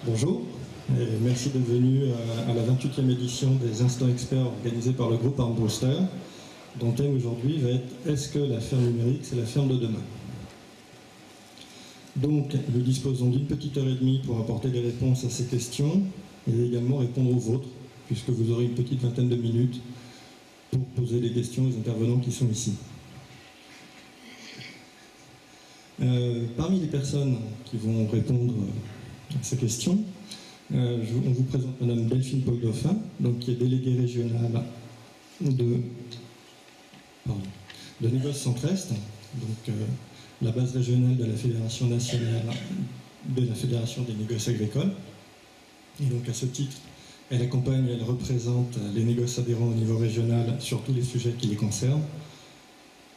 Bonjour, et merci d'être venu à la 28e édition des Instants Experts organisés par le groupe Armbruster, dont le thème aujourd'hui va être « Est-ce que la ferme numérique, c'est la ferme de demain ?» Donc, nous disposons d'une petite heure et demie pour apporter des réponses à ces questions et également répondre aux vôtres, puisque vous aurez une petite vingtaine de minutes pour poser des questions aux intervenants qui sont ici. Parmi les personnes qui vont répondre à ces questions, on vous présente Madame Delphine Paul-Dauphin, donc qui est déléguée régionale de Négoce Centre-Est, donc la base régionale de la Fédération nationale de la Fédération des négoces agricoles. Et donc à ce titre, elle accompagne et elle représente les négoces adhérents au niveau régional sur tous les sujets qui les concernent,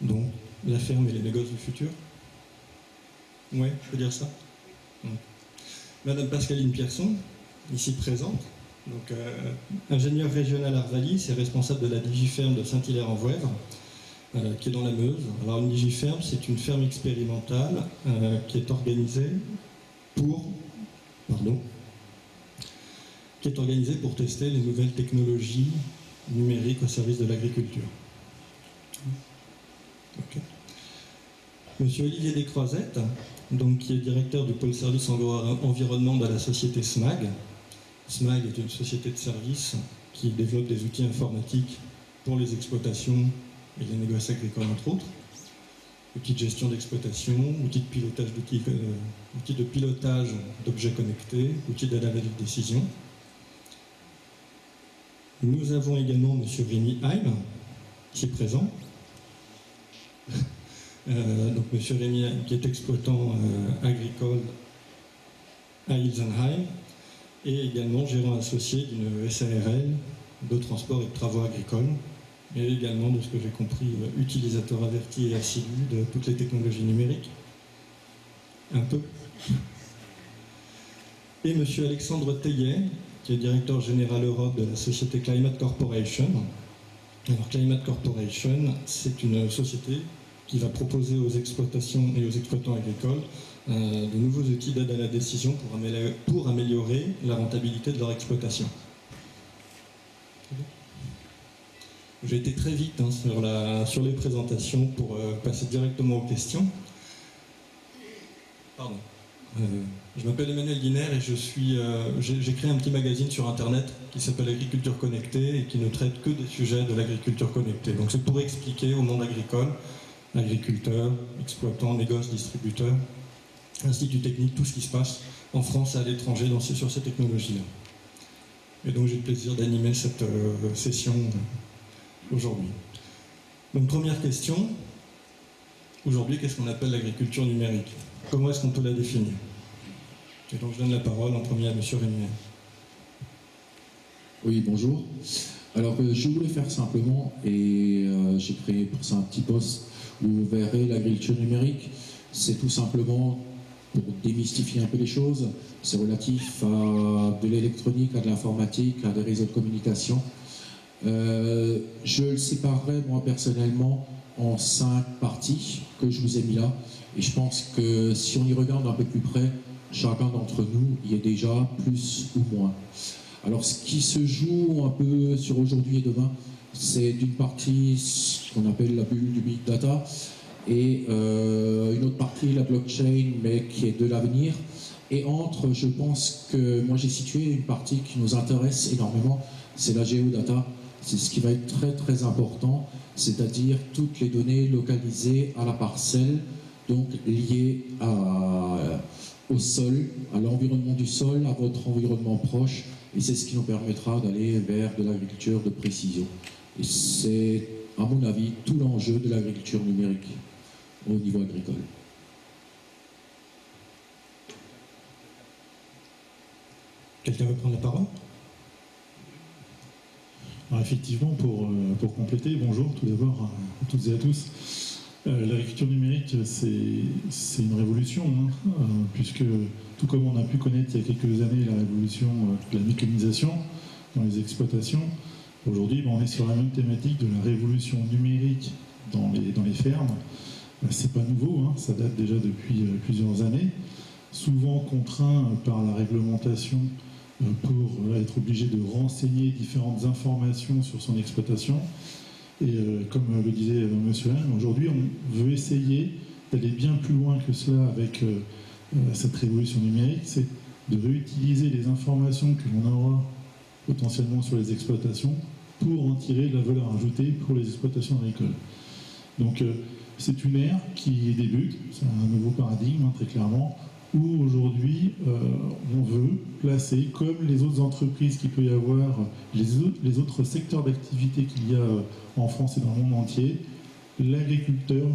donc la ferme et les négoces du futur. Oui, je peux dire ça. Madame Pascaline Pierson, ici présente, donc ingénieure régionale Arvalis et responsable de la Digiferme de Saint-Hilaire-en-Vouèvre, qui est dans la Meuse. Alors une Digiferme, c'est une ferme expérimentale qui est organisée pour tester les nouvelles technologies numériques au service de l'agriculture. Okay. Monsieur Olivier Descroisettes, donc, qui est directeur du pôle service environnement de la société SMAG. SMAG est une société de services qui développe des outils informatiques pour les exploitations et les négoces agricoles, entre autres. Outils de gestion d'exploitation, outils de pilotage d'objets connectés, outils d'aide à la décision. Nous avons également M. Rémi Heim, qui est présent. Donc M. Rémi Heim, qui est exploitant agricole à Ilsenheim, et également gérant associé d'une SARL de transport et de travaux agricoles, et également, de ce que j'ai compris, utilisateur averti et assidu de toutes les technologies numériques. Un peu. Et M. Alexandre Teillet, qui est directeur général Europe de la société Climate Corporation. Alors Climate Corporation, c'est une société qui va proposer aux exploitations et aux exploitants agricoles de nouveaux outils d'aide à la décision pour améliorer la rentabilité de leur exploitation. J'ai été très vite sur les présentations pour passer directement aux questions. Pardon. Je m'appelle Emmanuel Guiner et j'ai créé un petit magazine sur Internet qui s'appelle Agriculture Connectée et qui ne traite que des sujets de l'agriculture connectée. Donc c'est pour expliquer au monde agricole, agriculteurs, exploitants, négoces, distributeurs, instituts techniques, tout ce qui se passe en France et à l'étranger sur ces technologies-là. Et donc j'ai le plaisir d'animer cette session aujourd'hui. Donc première question, aujourd'hui qu'est-ce qu'on appelle l'agriculture numérique? Comment est-ce qu'on peut la définir? Et donc je donne la parole en premier à M. Rémi. Oui, bonjour. Alors je voulais faire simplement, et j'ai créé pour ça un petit post où vous verrez l'agriculture numérique, c'est tout simplement pour démystifier un peu les choses, c'est relatif à de l'électronique, à de l'informatique, à des réseaux de communication. Je le séparerai moi personnellement en 5 parties que je vous ai mis là, et je pense que si on y regarde un peu plus près, chacun d'entre nous y est déjà plus ou moins. Alors ce qui se joue un peu sur aujourd'hui et demain, c'est d'une partie ce qu'on appelle la bulle du big data et une autre partie la blockchain, mais qui est de l'avenir. Et entre, je pense que moi j'ai situé une partie qui nous intéresse énormément, c'est la géodata. C'est ce qui va être très très important, c'est-à-dire toutes les données localisées à la parcelle, donc liées au sol, à l'environnement du sol, à votre environnement proche, et c'est ce qui nous permettra d'aller vers de l'agriculture de précision. Et c'est, à mon avis, tout l'enjeu de l'agriculture numérique au niveau agricole. Quelqu'un veut prendre la parole? Alors effectivement, pour compléter, bonjour tout d'abord à toutes et à tous. L'agriculture numérique, c'est une révolution, puisque tout comme on a pu connaître il y a quelques années la révolution de la mécanisation dans les exploitations, aujourd'hui on est sur la même thématique de la révolution numérique dans les fermes. C'est pas nouveau, ça date déjà depuis plusieurs années. souvent contraints par la réglementation pour être obligé de renseigner différentes informations sur son exploitation. Et comme le disait Monsieur Lang, aujourd'hui on veut essayer d'aller bien plus loin que cela avec cette révolution numérique, c'est de réutiliser les informations que l'on aura potentiellement sur les exploitations pour en tirer de la valeur ajoutée pour les exploitations agricoles. Donc c'est une ère qui débute, c'est un nouveau paradigme très clairement, où aujourd'hui on veut placer, comme les autres entreprises qu'il peut y avoir, les autres secteurs d'activité qu'il y a en France et dans le monde entier, l'agriculteur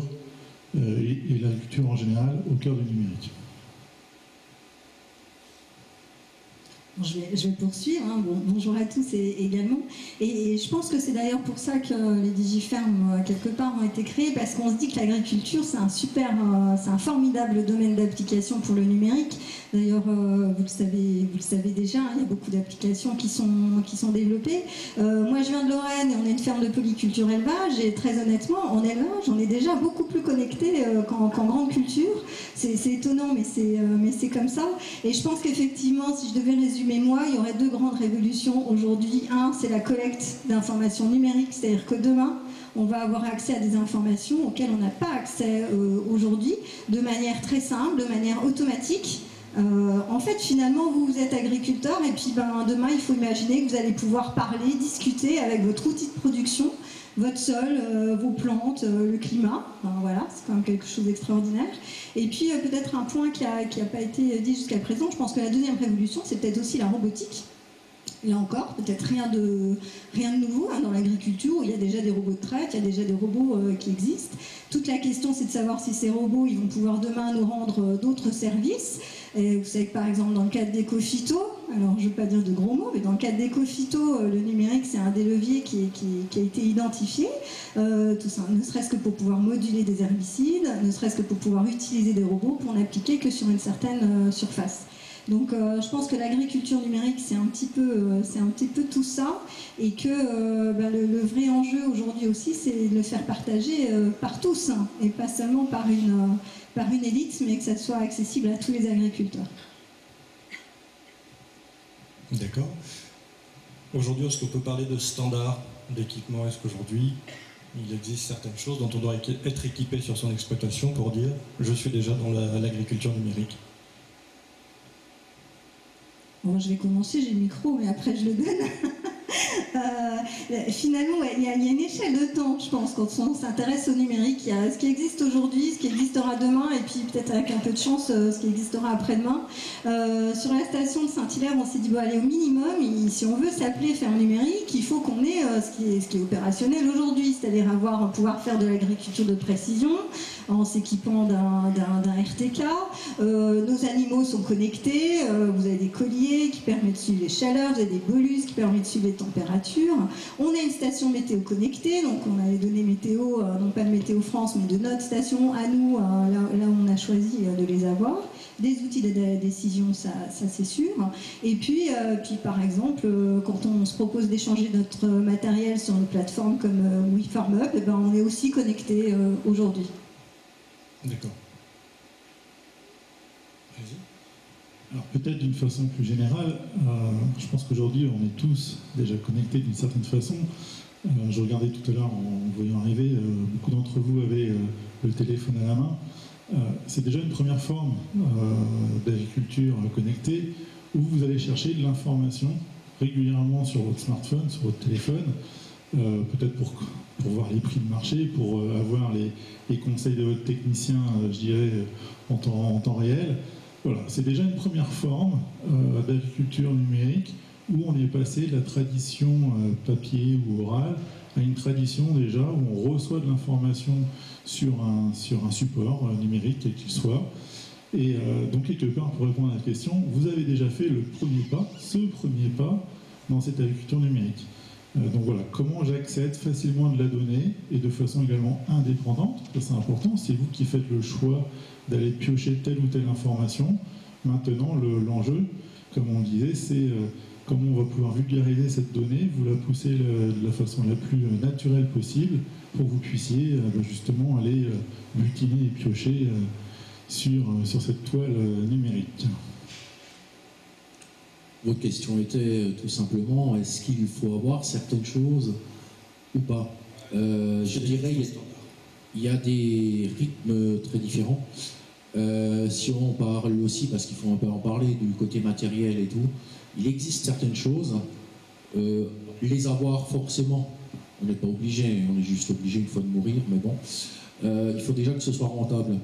et l'agriculture en général au cœur du numérique. Je vais poursuivre. Hein. Bon, bonjour à tous également. Et je pense que c'est d'ailleurs pour ça que les DigiFerm, quelque part, ont été créés, parce qu'on se dit que l'agriculture, c'est un formidable domaine d'application pour le numérique. D'ailleurs, vous le savez déjà, hein, il y a beaucoup d'applications qui sont développées. Moi, je viens de Lorraine et on est une ferme de polyculture élevage. Et très honnêtement, en élevage, on est déjà beaucoup plus connecté qu'en grande culture. C'est étonnant, mais c'est comme ça. Et je pense qu'effectivement, si je devais résumer moi, il y aurait deux grandes révolutions aujourd'hui. Un, c'est la collecte d'informations numériques, c'est-à-dire que demain, on va avoir accès à des informations auxquelles on n'a pas accès aujourd'hui, de manière très simple, de manière automatique. En fait, finalement, vous êtes agriculteur et puis demain, il faut imaginer que vous allez pouvoir parler, discuter avec votre outil de production, votre sol, vos plantes, le climat. Enfin, voilà, c'est quand même quelque chose d'extraordinaire. Et puis peut-être un point qui a pas été dit jusqu'à présent, je pense que la deuxième révolution, c'est peut-être aussi la robotique. Là encore, peut-être rien de nouveau hein, dans l'agriculture, où il y a déjà des robots de traite, il y a déjà des robots qui existent. Toute la question, c'est de savoir si ces robots ils vont pouvoir demain nous rendre d'autres services. Et vous savez que par exemple, dans le cadre d'Ecofito, alors je ne veux pas dire de gros mots, mais dans le cadre d'Ecofito, le numérique, c'est un des leviers qui a été identifié, tout ça, ne serait-ce que pour pouvoir moduler des herbicides, ne serait-ce que pour pouvoir utiliser des robots pour n'appliquer que sur une certaine surface. Donc je pense que l'agriculture numérique, c'est un petit peu tout ça, et que le vrai enjeu aujourd'hui aussi, c'est de le faire partager par tous, hein, et pas seulement par une élite, mais que ça soit accessible à tous les agriculteurs. D'accord. Aujourd'hui, est-ce qu'on peut parler de standards d'équipement? Est-ce qu'aujourd'hui, il existe certaines choses dont on doit être équipé sur son exploitation pour dire « je suis déjà dans l'agriculture numérique » ? Bon, je vais commencer, j'ai le micro, mais après je le donne. Finalement, il y a une échelle de temps, je pense, quand on s'intéresse au numérique. Il y a ce qui existe aujourd'hui, ce qui existera demain, et puis peut-être avec un peu de chance, ce qui existera après-demain. Sur la station de Saint-Hilaire, on s'est dit, bon, allez, au minimum, si on veut s'appeler ferme numérique, il faut qu'on ait ce qui est opérationnel aujourd'hui, c'est-à-dire pouvoir faire de l'agriculture de précision, en s'équipant d'un RTK. Nos animaux sont connectés, vous avez des colliers qui permettent de suivre les chaleurs, vous avez des bolus qui permettent de suivre les températures. On a une station météo connectée, donc on a les données météo, non pas de Météo France, mais de notre station à nous, là où on a choisi de les avoir. Des outils de décision, ça c'est sûr. Et puis par exemple, quand on se propose d'échanger notre matériel sur une plateforme comme WeFarmUp, on est aussi connecté aujourd'hui. D'accord. Vas-y. Alors peut-être d'une façon plus générale, je pense qu'aujourd'hui on est tous déjà connectés d'une certaine façon. Je regardais tout à l'heure en voyant arriver, beaucoup d'entre vous avaient le téléphone à la main. C'est déjà une première forme d'agriculture connectée où vous allez chercher de l'information régulièrement sur votre smartphone, sur votre téléphone, peut-être pour voir les prix de marché, pour avoir les conseils de votre technicien, je dirais, en temps réel. Voilà, c'est déjà une première forme d'agriculture numérique où on est passé de la tradition papier ou orale à une tradition déjà où on reçoit de l'information sur un support numérique, quel qu'il soit. Et donc, quelque part, pour répondre à la question, vous avez déjà fait ce premier pas dans cette agriculture numérique. Donc voilà, comment j'accède facilement de la donnée et de façon également indépendante, ça c'est important, c'est vous qui faites le choix d'aller piocher telle ou telle information. Maintenant, l'enjeu, comme on le disait, c'est comment on va pouvoir vulgariser cette donnée, vous la pousser de la façon la plus naturelle possible pour que vous puissiez justement aller butiner et piocher sur cette toile numérique. Votre question était tout simplement, est-ce qu'il faut avoir certaines choses ou pas? Je dirais il y a des rythmes très différents. Si on parle aussi, parce qu'il faut un peu en parler, du côté matériel et tout, il existe certaines choses, les avoir forcément, on n'est pas obligé, on est juste obligé une fois de mourir, mais bon, il faut déjà que ce soit rentable.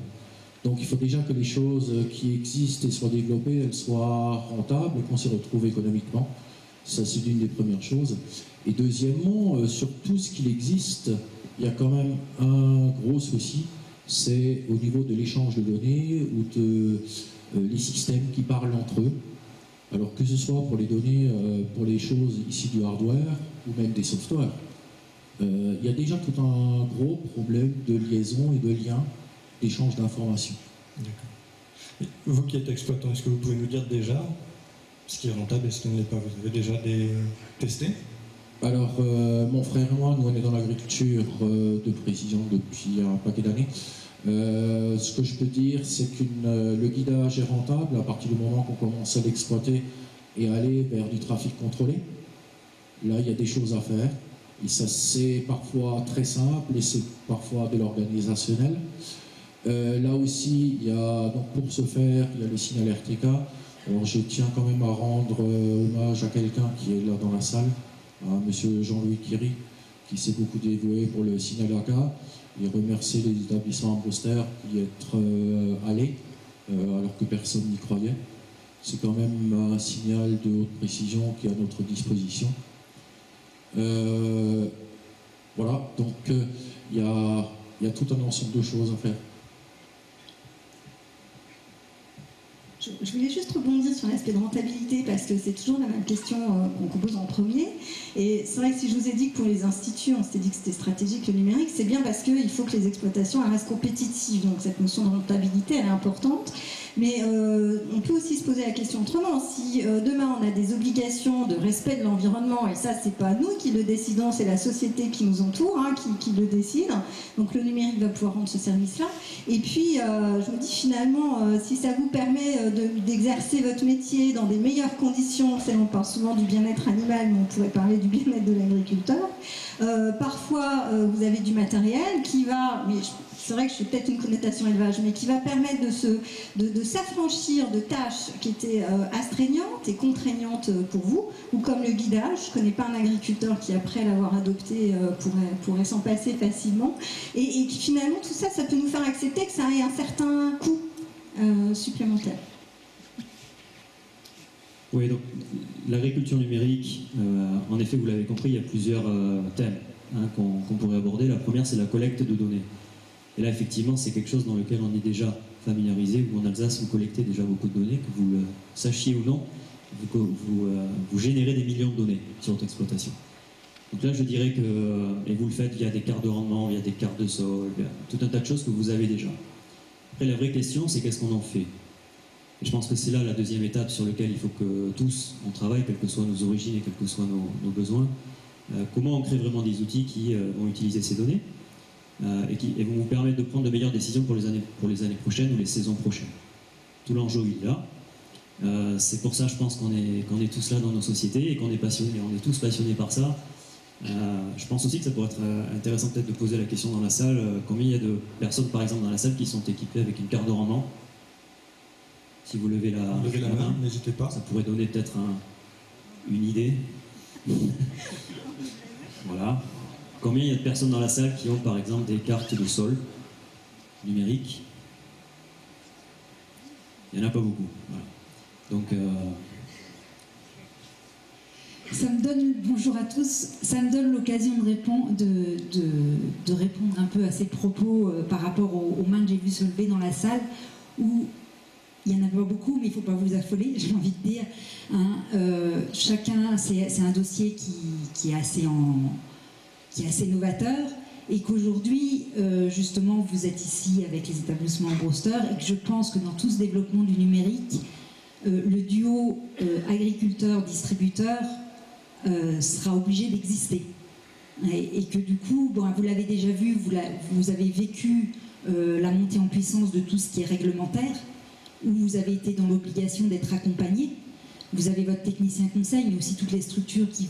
Donc il faut déjà que les choses qui existent et soient développées, elles soient rentables et qu'on s'y retrouve économiquement. Ça, c'est l'une des premières choses. Et deuxièmement, sur tout ce qu'il existe, il y a quand même un gros souci, c'est au niveau de l'échange de données ou de les systèmes qui parlent entre eux. Alors que ce soit pour les données, pour les choses ici du hardware ou même des softwares. Il y a déjà tout un gros problème de liaison et de lien, d'échange d'informations. D'accord. Vous qui êtes exploitant, est-ce que vous pouvez nous dire déjà ce qui est rentable et ce qui ne l'est pas? Vous avez déjà testé? Alors, mon frère et moi, nous on est dans l'agriculture de précision depuis un paquet d'années. Ce que je peux dire, c'est que le guidage est rentable à partir du moment qu'on commence à l'exploiter et aller vers du trafic contrôlé. Là, il y a des choses à faire. Et ça, c'est parfois très simple et c'est parfois de l'organisationnel. Là aussi, il y a, donc pour ce faire, il y a le signal RTK. Alors, je tiens quand même à rendre hommage à quelqu'un qui est là dans la salle, à monsieur Jean-Louis Kiry, qui s'est beaucoup dévoué pour le signal AK, et remercier les établissements Broster d'y être allés, alors que personne n'y croyait. C'est quand même un signal de haute précision qui est à notre disposition. Voilà, donc il y a tout un ensemble de choses à faire. Je voulais juste rebondir sur l'aspect de rentabilité parce que c'est toujours la même question qu'on pose en premier. Et c'est vrai que si je vous ai dit que pour les instituts, on s'était dit que c'était stratégique le numérique, c'est bien parce qu'il faut que les exploitations restent compétitives. Donc cette notion de rentabilité, elle est importante. Mais on peut aussi se poser la question autrement. Si demain on a des obligations de respect de l'environnement, et ça c'est pas nous qui le décidons, c'est la société qui nous entoure qui le décide. Donc le numérique va pouvoir rendre ce service-là. Et puis je me dis finalement, si ça vous permet d'exercer votre métier dans des meilleures conditions, on parle souvent du bien-être animal, mais on pourrait parler du bien-être de l'agriculteur. Parfois vous avez du matériel qui va, mais c'est vrai que je fais peut-être une connotation élevage, mais qui va permettre de s'affranchir de tâches qui étaient astreignantes et contraignantes pour vous, ou comme le guidage. Je ne connais pas un agriculteur qui, après l'avoir adopté, pourrait s'en passer facilement. Et finalement, tout ça, ça peut nous faire accepter que ça ait un certain coût supplémentaire. Oui, donc l'agriculture numérique, en effet, vous l'avez compris, il y a plusieurs thèmes qu'on pourrait aborder. La première, c'est la collecte de données. Et là, effectivement, c'est quelque chose dans lequel on est déjà familiarisé. Vous, en Alsace, vous collectez déjà beaucoup de données, que vous le sachiez ou non, vous générez des millions de données sur votre exploitation. Donc là, je dirais que, et vous le faites via des cartes de rendement, via des cartes de sol, via tout un tas de choses que vous avez déjà. Après, la vraie question, c'est qu'est-ce qu'on en fait? Et je pense que c'est là la deuxième étape sur laquelle il faut que tous, on travaille, quelles que soient nos origines et quels que soient nos besoins. Comment on crée vraiment des outils qui vont utiliser ces données et vont vous permettre de prendre de meilleures décisions pour les années prochaines ou les saisons prochaines. Tout l'enjeu, il est là. C'est pour ça, je pense, qu'on est tous là dans nos sociétés et qu'on est passionnés. On est tous passionnés par ça. Je pense aussi que ça pourrait être intéressant peut-être de poser la question dans la salle. Combien il y a de personnes, par exemple, dans la salle qui sont équipées avec une carte de rendement? Si vous levez la main, n'hésitez pas. Ça pourrait donner peut-être une idée. Voilà. Combien il y a de personnes dans la salle qui ont, par exemple, des cartes de sol numériques? Il n'y en a pas beaucoup. Voilà. Donc, ça me donne, bonjour à tous, ça me donne l'occasion de répondre un peu à ces propos par rapport aux mains que j'ai vues se lever dans la salle, où il n'y en a pas beaucoup, mais il ne faut pas vous affoler, j'ai envie de dire. Chacun, c'est un dossier qui est assez novateur, et qu'aujourd'hui, justement, vous êtes ici avec les établissements Broster, et que je pense que dans tout ce développement du numérique, le duo agriculteur-distributeur sera obligé d'exister. Et que du coup, bon, vous l'avez déjà vu, vous avez vécu la montée en puissance de tout ce qui est réglementaire, où vous avez été dans l'obligation d'être accompagné. Vous avez votre technicien conseil, mais aussi toutes les structures qui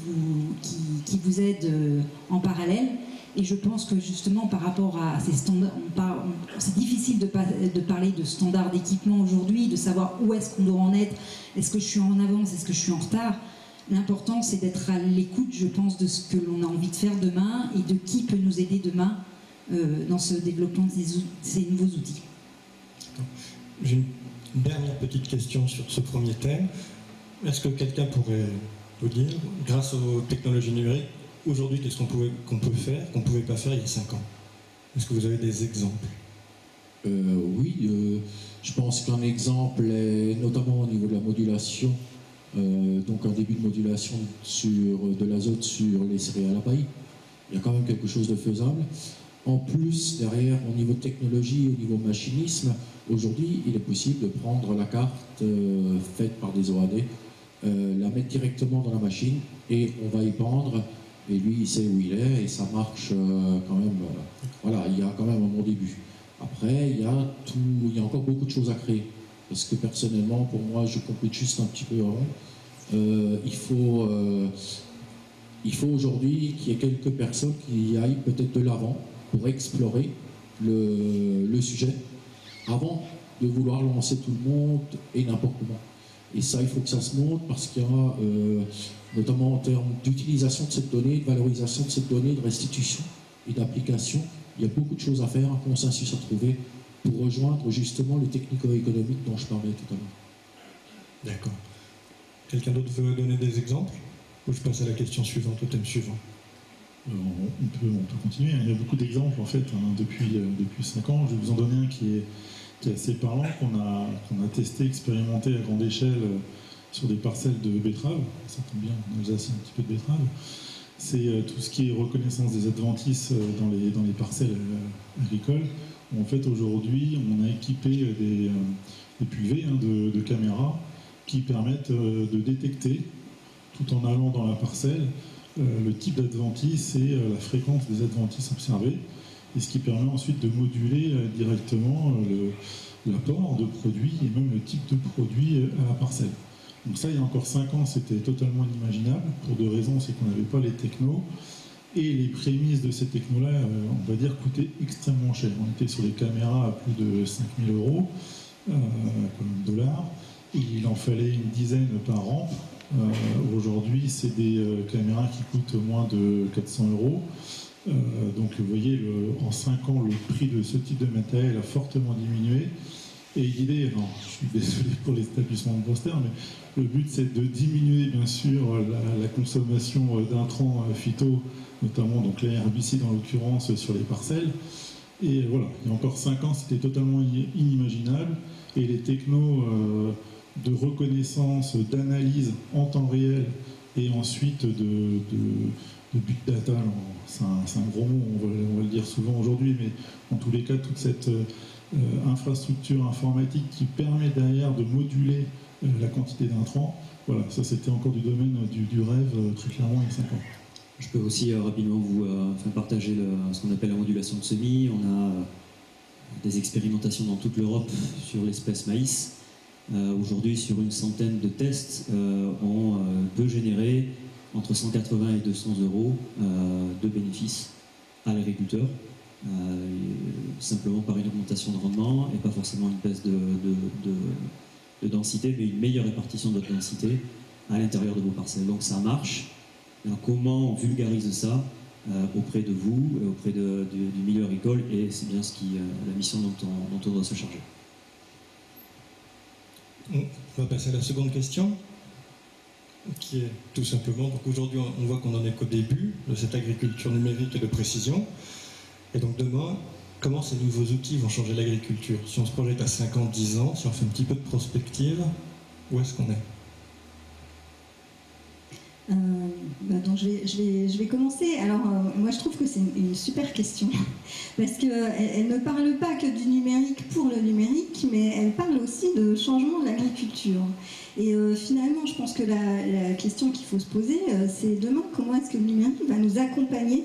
vous aident en parallèle. Et je pense que justement, par rapport à ces standards, c'est difficile de parler de standards d'équipement aujourd'hui, de savoir où est-ce qu'on doit en être, est-ce que je suis en avance, est-ce que je suis en retard. L'important, c'est d'être à l'écoute, je pense, de ce que l'on a envie de faire demain et de qui peut nous aider demain dans ce développement de ces nouveaux outils. J'ai une dernière petite question sur ce premier thème. Est-ce que quelqu'un pourrait vous dire, grâce aux technologies numériques, aujourd'hui, qu'est-ce qu'on peut faire, qu'on ne pouvait pas faire il y a 5 ans? Est-ce que vous avez des exemples? Oui, je pense qu'un exemple est notamment au niveau de la modulation, donc un début de modulation de l'azote sur les céréales à paille. Il y a quand même quelque chose de faisable. En plus, derrière, au niveau technologie, au niveau machinisme, aujourd'hui, il est possible de prendre la carte faite par des OAD, la mettre directement dans la machine et on va y pendre. Et lui, il sait où il est et ça marche quand même. Voilà, il y a quand même un bon début. Après, il y a encore beaucoup de choses à créer. Parce que personnellement, pour moi, je complète juste un petit peu avant. Il faut aujourd'hui qu'il y ait quelques personnes qui aillent peut-être de l'avant pour explorer le sujet avant de vouloir lancer tout le monde et n'importe comment. Et ça, il faut que ça se monte parce qu'il y a, notamment en termes d'utilisation de cette donnée, de valorisation de cette donnée, de restitution et d'application, il y a beaucoup de choses à faire, un consensus à trouver pour rejoindre justement les technico-économiques dont je parlais tout à l'heure. D'accord. Quelqu'un d'autre veut donner des exemples? Ou je passe à la question suivante, au thème suivant? On peut continuer. Il y a beaucoup d'exemples en fait depuis 5 ans. Je vais vous en donner un qui est assez parlant, qu'on a testé, expérimenté à grande échelle sur des parcelles de betteraves. Ça tombe bien, en Alsace, un petit peu de betteraves. C'est tout ce qui est reconnaissance des adventices dans les parcelles agricoles. En fait, aujourd'hui, on a équipé des puvées de caméras qui permettent de détecter, tout en allant dans la parcelle, le type d'adventice et la fréquence des adventices observés, et ce qui permet ensuite de moduler directement l'apport de produits et même le type de produit à la parcelle. Donc ça, il y a encore 5 ans, c'était totalement inimaginable, pour 2 raisons, c'est qu'on n'avait pas les technos, et les prémices de ces technos-là, on va dire, coûtaient extrêmement cher. On était sur des caméras à plus de 5 000 euros, comme dollars, et il en fallait une dizaine par an. Aujourd'hui, c'est des caméras qui coûtent moins de 400 euros. Donc vous voyez, en 5 ans, le prix de ce type de matériel a fortement diminué. Et l'idée, je suis désolé pour les établissements de Broster, mais le but c'est de diminuer bien sûr la consommation d'intrants phyto, notamment donc les herbicides en l'occurrence sur les parcelles. Et voilà, il y a encore 5 ans, c'était totalement inimaginable. Et les technos de reconnaissance, d'analyse en temps réel et ensuite de big data, c'est un gros mot, on va le dire souvent aujourd'hui, mais en tous les cas, toute cette infrastructure informatique qui permet derrière de moduler la quantité d'intrants, voilà, ça c'était encore du domaine du rêve très clairement il y a 5 ans. Je peux aussi rapidement vous partager ce qu'on appelle la modulation de semis. On a des expérimentations dans toute l'Europe sur l'espèce maïs. Aujourd'hui, sur une centaine de tests, on peut générer entre 180 et 200 euros de bénéfices à l'agriculteur, simplement par une augmentation de rendement et pas forcément une baisse de densité, mais une meilleure répartition de votre densité à l'intérieur de vos parcelles. Donc ça marche. Alors, comment on vulgarise ça auprès de vous, auprès du milieu agricole, et c'est bien la mission dont on doit se charger. On va passer à la seconde question, qui est tout simplement, donc aujourd'hui on voit qu'on n'en est qu'au début de cette agriculture numérique et de précision, et donc demain, comment ces nouveaux outils vont changer l'agriculture? Si on se projette à 5 ans, 10 ans, si on fait un petit peu de prospective, où est-ce qu'on est? Donc je vais commencer. Alors moi je trouve que c'est une super question parce qu'elle ne parle pas que du numérique pour le numérique, mais elle parle aussi de changement de l'agriculture. Et finalement, je pense que la question qu'il faut se poser, c'est demain, comment est-ce que le numérique va nous accompagner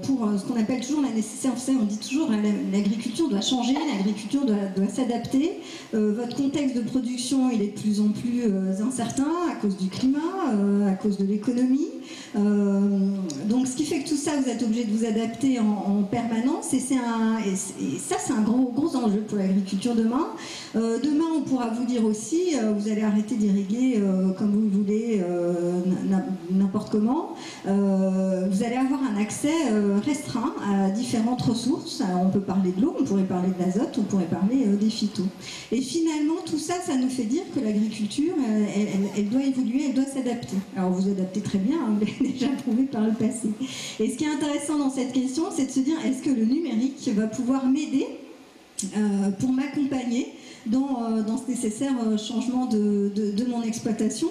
pour ce qu'on appelle toujours la nécessaire. Vous savez, on dit toujours l'agriculture doit changer, l'agriculture doit s'adapter. Votre contexte de production, il est de plus en plus incertain à cause du climat, à cause de l'économie. Donc, ce qui fait que tout ça, vous êtes obligé de vous adapter en permanence. Et ça, c'est un gros enjeu pour l'agriculture demain. Demain, on pourra vous dire aussi, vous allez arrêter d'irriguer comme vous le voulez, n'importe comment. Vous allez avoir un accès restreint à différentes ressources. Alors, on peut parler de l'eau, on pourrait parler de l'azote, on pourrait parler des phytos. Et finalement, tout ça, ça nous fait dire que l'agriculture, elle doit évoluer, elle doit s'adapter. Alors, vous adaptez très bien, hein, vous l'avez déjà prouvé par le passé. Et ce qui est intéressant dans cette question, c'est de se dire, est-ce que le numérique va pouvoir m'aider pour m'accompagner dans ce nécessaire changement de mon exploitation?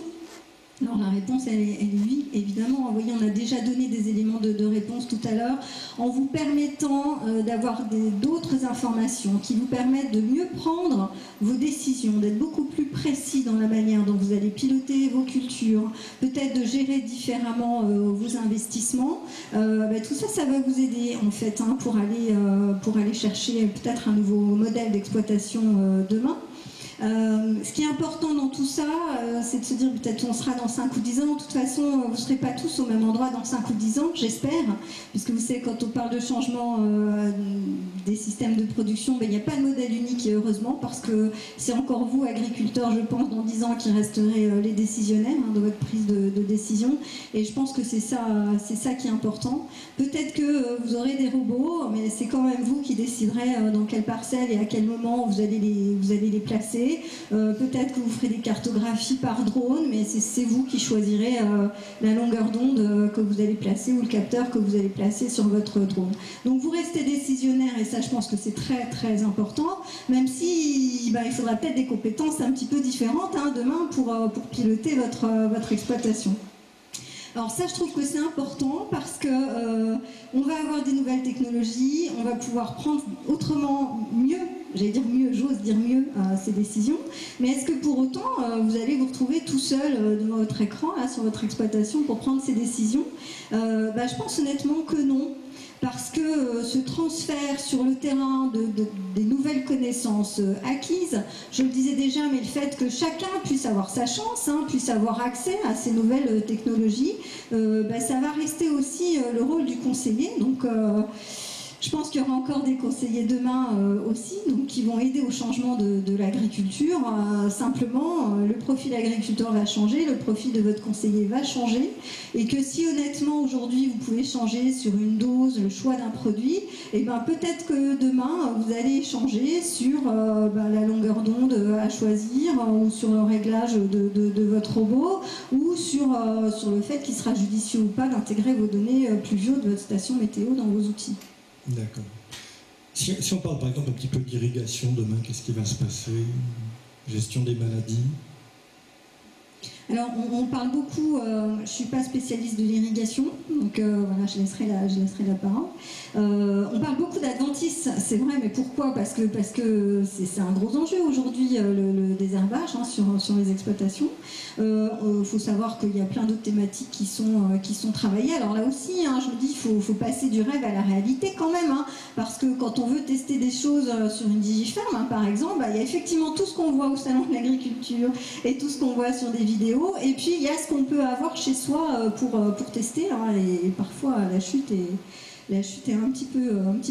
Alors la réponse, elle est oui, évidemment. Vous voyez, on a déjà donné des éléments de réponse tout à l'heure, en vous permettant d'avoir d'autres informations qui vous permettent de mieux prendre vos décisions, d'être beaucoup plus précis dans la manière dont vous allez piloter vos cultures, peut-être de gérer différemment vos investissements. Tout ça, ça va vous aider en fait hein, pour aller chercher peut-être un nouveau modèle d'exploitation demain. Ce qui est important dans tout ça, c'est de se dire peut-être on sera dans 5 ou 10 ans. De toute façon, vous ne serez pas tous au même endroit dans 5 ou 10 ans, j'espère. Puisque vous savez, quand on parle de changement des systèmes de production, il n'y a pas de modèle unique, et heureusement, parce que c'est encore vous, agriculteurs, je pense, dans 10 ans, qui resterez les décisionnaires de votre prise de décision. Et je pense que c'est ça qui est important. Peut-être que vous aurez des robots, mais c'est quand même vous qui déciderez dans quelle parcelle et à quel moment vous allez les placer. Peut-être que vous ferez des cartographies par drone, mais c'est vous qui choisirez la longueur d'onde que vous allez placer ou le capteur que vous allez placer sur votre drone. Donc vous restez décisionnaire et ça je pense que c'est très très important, même si il faudra peut-être des compétences un petit peu différentes hein, demain pour piloter votre exploitation. Alors ça, je trouve que c'est important parce que on va avoir des nouvelles technologies, on va pouvoir prendre autrement, mieux, j'allais dire mieux, j'ose dire mieux, ces décisions. Mais est-ce que pour autant, vous allez vous retrouver tout seul devant votre écran, là, sur votre exploitation, pour prendre ces décisions? Je pense honnêtement que non. Parce que ce transfert sur le terrain des nouvelles connaissances acquises, je le disais déjà, mais le fait que chacun puisse avoir sa chance, hein, puisse avoir accès à ces nouvelles technologies, ça va rester aussi le rôle du conseiller. Donc, je pense qu'il y aura encore des conseillers demain aussi, donc, qui vont aider au changement de l'agriculture. Simplement, le profil agriculteur va changer, le profil de votre conseiller va changer, et que si honnêtement aujourd'hui vous pouvez changer sur une dose, le choix d'un produit, peut-être que demain vous allez changer sur la longueur d'onde à choisir, ou sur le réglage de votre robot, ou sur le fait qu'il sera judicieux ou pas d'intégrer vos données pluvio de votre station météo dans vos outils. D'accord. Si on parle par exemple un petit peu d'irrigation demain, qu'est-ce qui va se passer? Gestion des maladies? Alors, on parle beaucoup, je ne suis pas spécialiste de l'irrigation, donc voilà, je laisserai la parole. On parle beaucoup d'adventices, c'est vrai, mais pourquoi? Parce que c'est un gros enjeu aujourd'hui, le désherbage hein, sur les exploitations. Faut savoir qu'il y a plein d'autres thématiques qui sont travaillées. Alors là aussi, hein, je me dis, il faut passer du rêve à la réalité quand même, hein, parce que quand on veut tester des choses sur une digiferme, hein, par exemple, il y a effectivement tout ce qu'on voit au salon de l'agriculture et tout ce qu'on voit sur des vidéos. Et puis il y a ce qu'on peut avoir chez soi pour tester, hein, et parfois la chute est un petit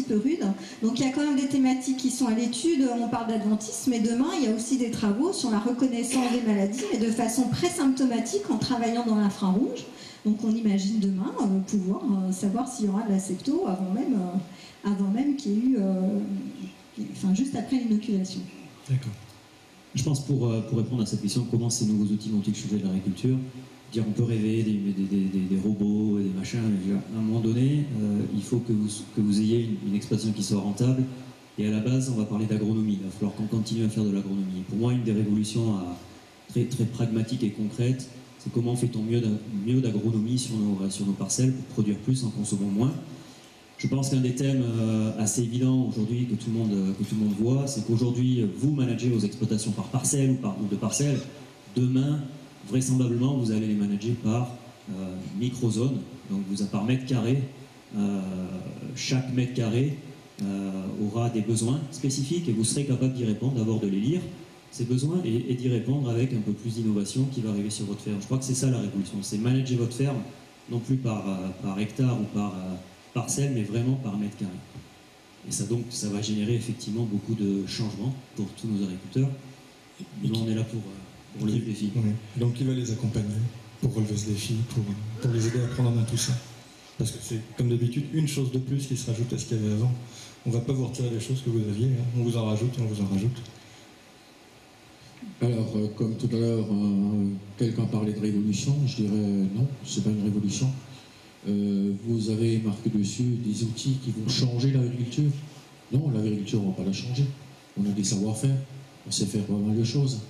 peu rude. Donc il y a quand même des thématiques qui sont à l'étude. On parle d'adventisme, mais demain il y a aussi des travaux sur la reconnaissance des maladies, mais de façon présymptomatique en travaillant dans l'infrarouge. Donc on imagine demain pouvoir savoir s'il y aura de la septo avant même qu'il y ait eu, juste après l'inoculation. D'accord. Je pense pour répondre à cette question, comment ces nouveaux outils vont-ils changer l'agriculture? Dire on peut rêver des robots et des machins, mais à un moment donné, il faut que vous ayez une exploitation qui soit rentable. Et à la base, on va parler d'agronomie. Il va falloir qu'on continue à faire de l'agronomie. Et pour moi, une des révolutions très, très pragmatiques et concrètes, c'est comment fait-on mieux d'agronomie sur nos parcelles pour produire plus en consommant moins. Je pense qu'un des thèmes assez évidents aujourd'hui que tout le monde voit, c'est qu'aujourd'hui, vous managez vos exploitations par parcelle ou par nombre de parcelles. Demain, vraisemblablement, vous allez les manager par micro-zones, donc par mètre carré. Chaque mètre carré aura des besoins spécifiques et vous serez capable d'y répondre, d'abord de les lire, ces besoins, et d'y répondre avec un peu plus d'innovation qui va arriver sur votre ferme. Je crois que c'est ça la révolution, c'est manager votre ferme, non plus par hectare ou par parcelle, mais vraiment par mètre carré. Et ça, donc, ça va générer effectivement beaucoup de changements pour tous nos agriculteurs. Nous, on est là pour relever le défi. Oui. Donc, il va les accompagner pour relever ce défi, pour les aider à prendre en main tout ça. Parce que c'est, comme d'habitude, une chose de plus qui se rajoute à ce qu'il y avait avant. On ne va pas vous retirer les choses que vous aviez, hein. On vous en rajoute et on vous en rajoute. Alors, comme tout à l'heure, quelqu'un parlait de révolution, je dirais non, c'est pas une révolution. Vous avez marqué dessus des outils qui vont changer l'agriculture. Non, l'agriculture, on ne va pas la changer. On a des savoir-faire, on sait faire pas mal de choses.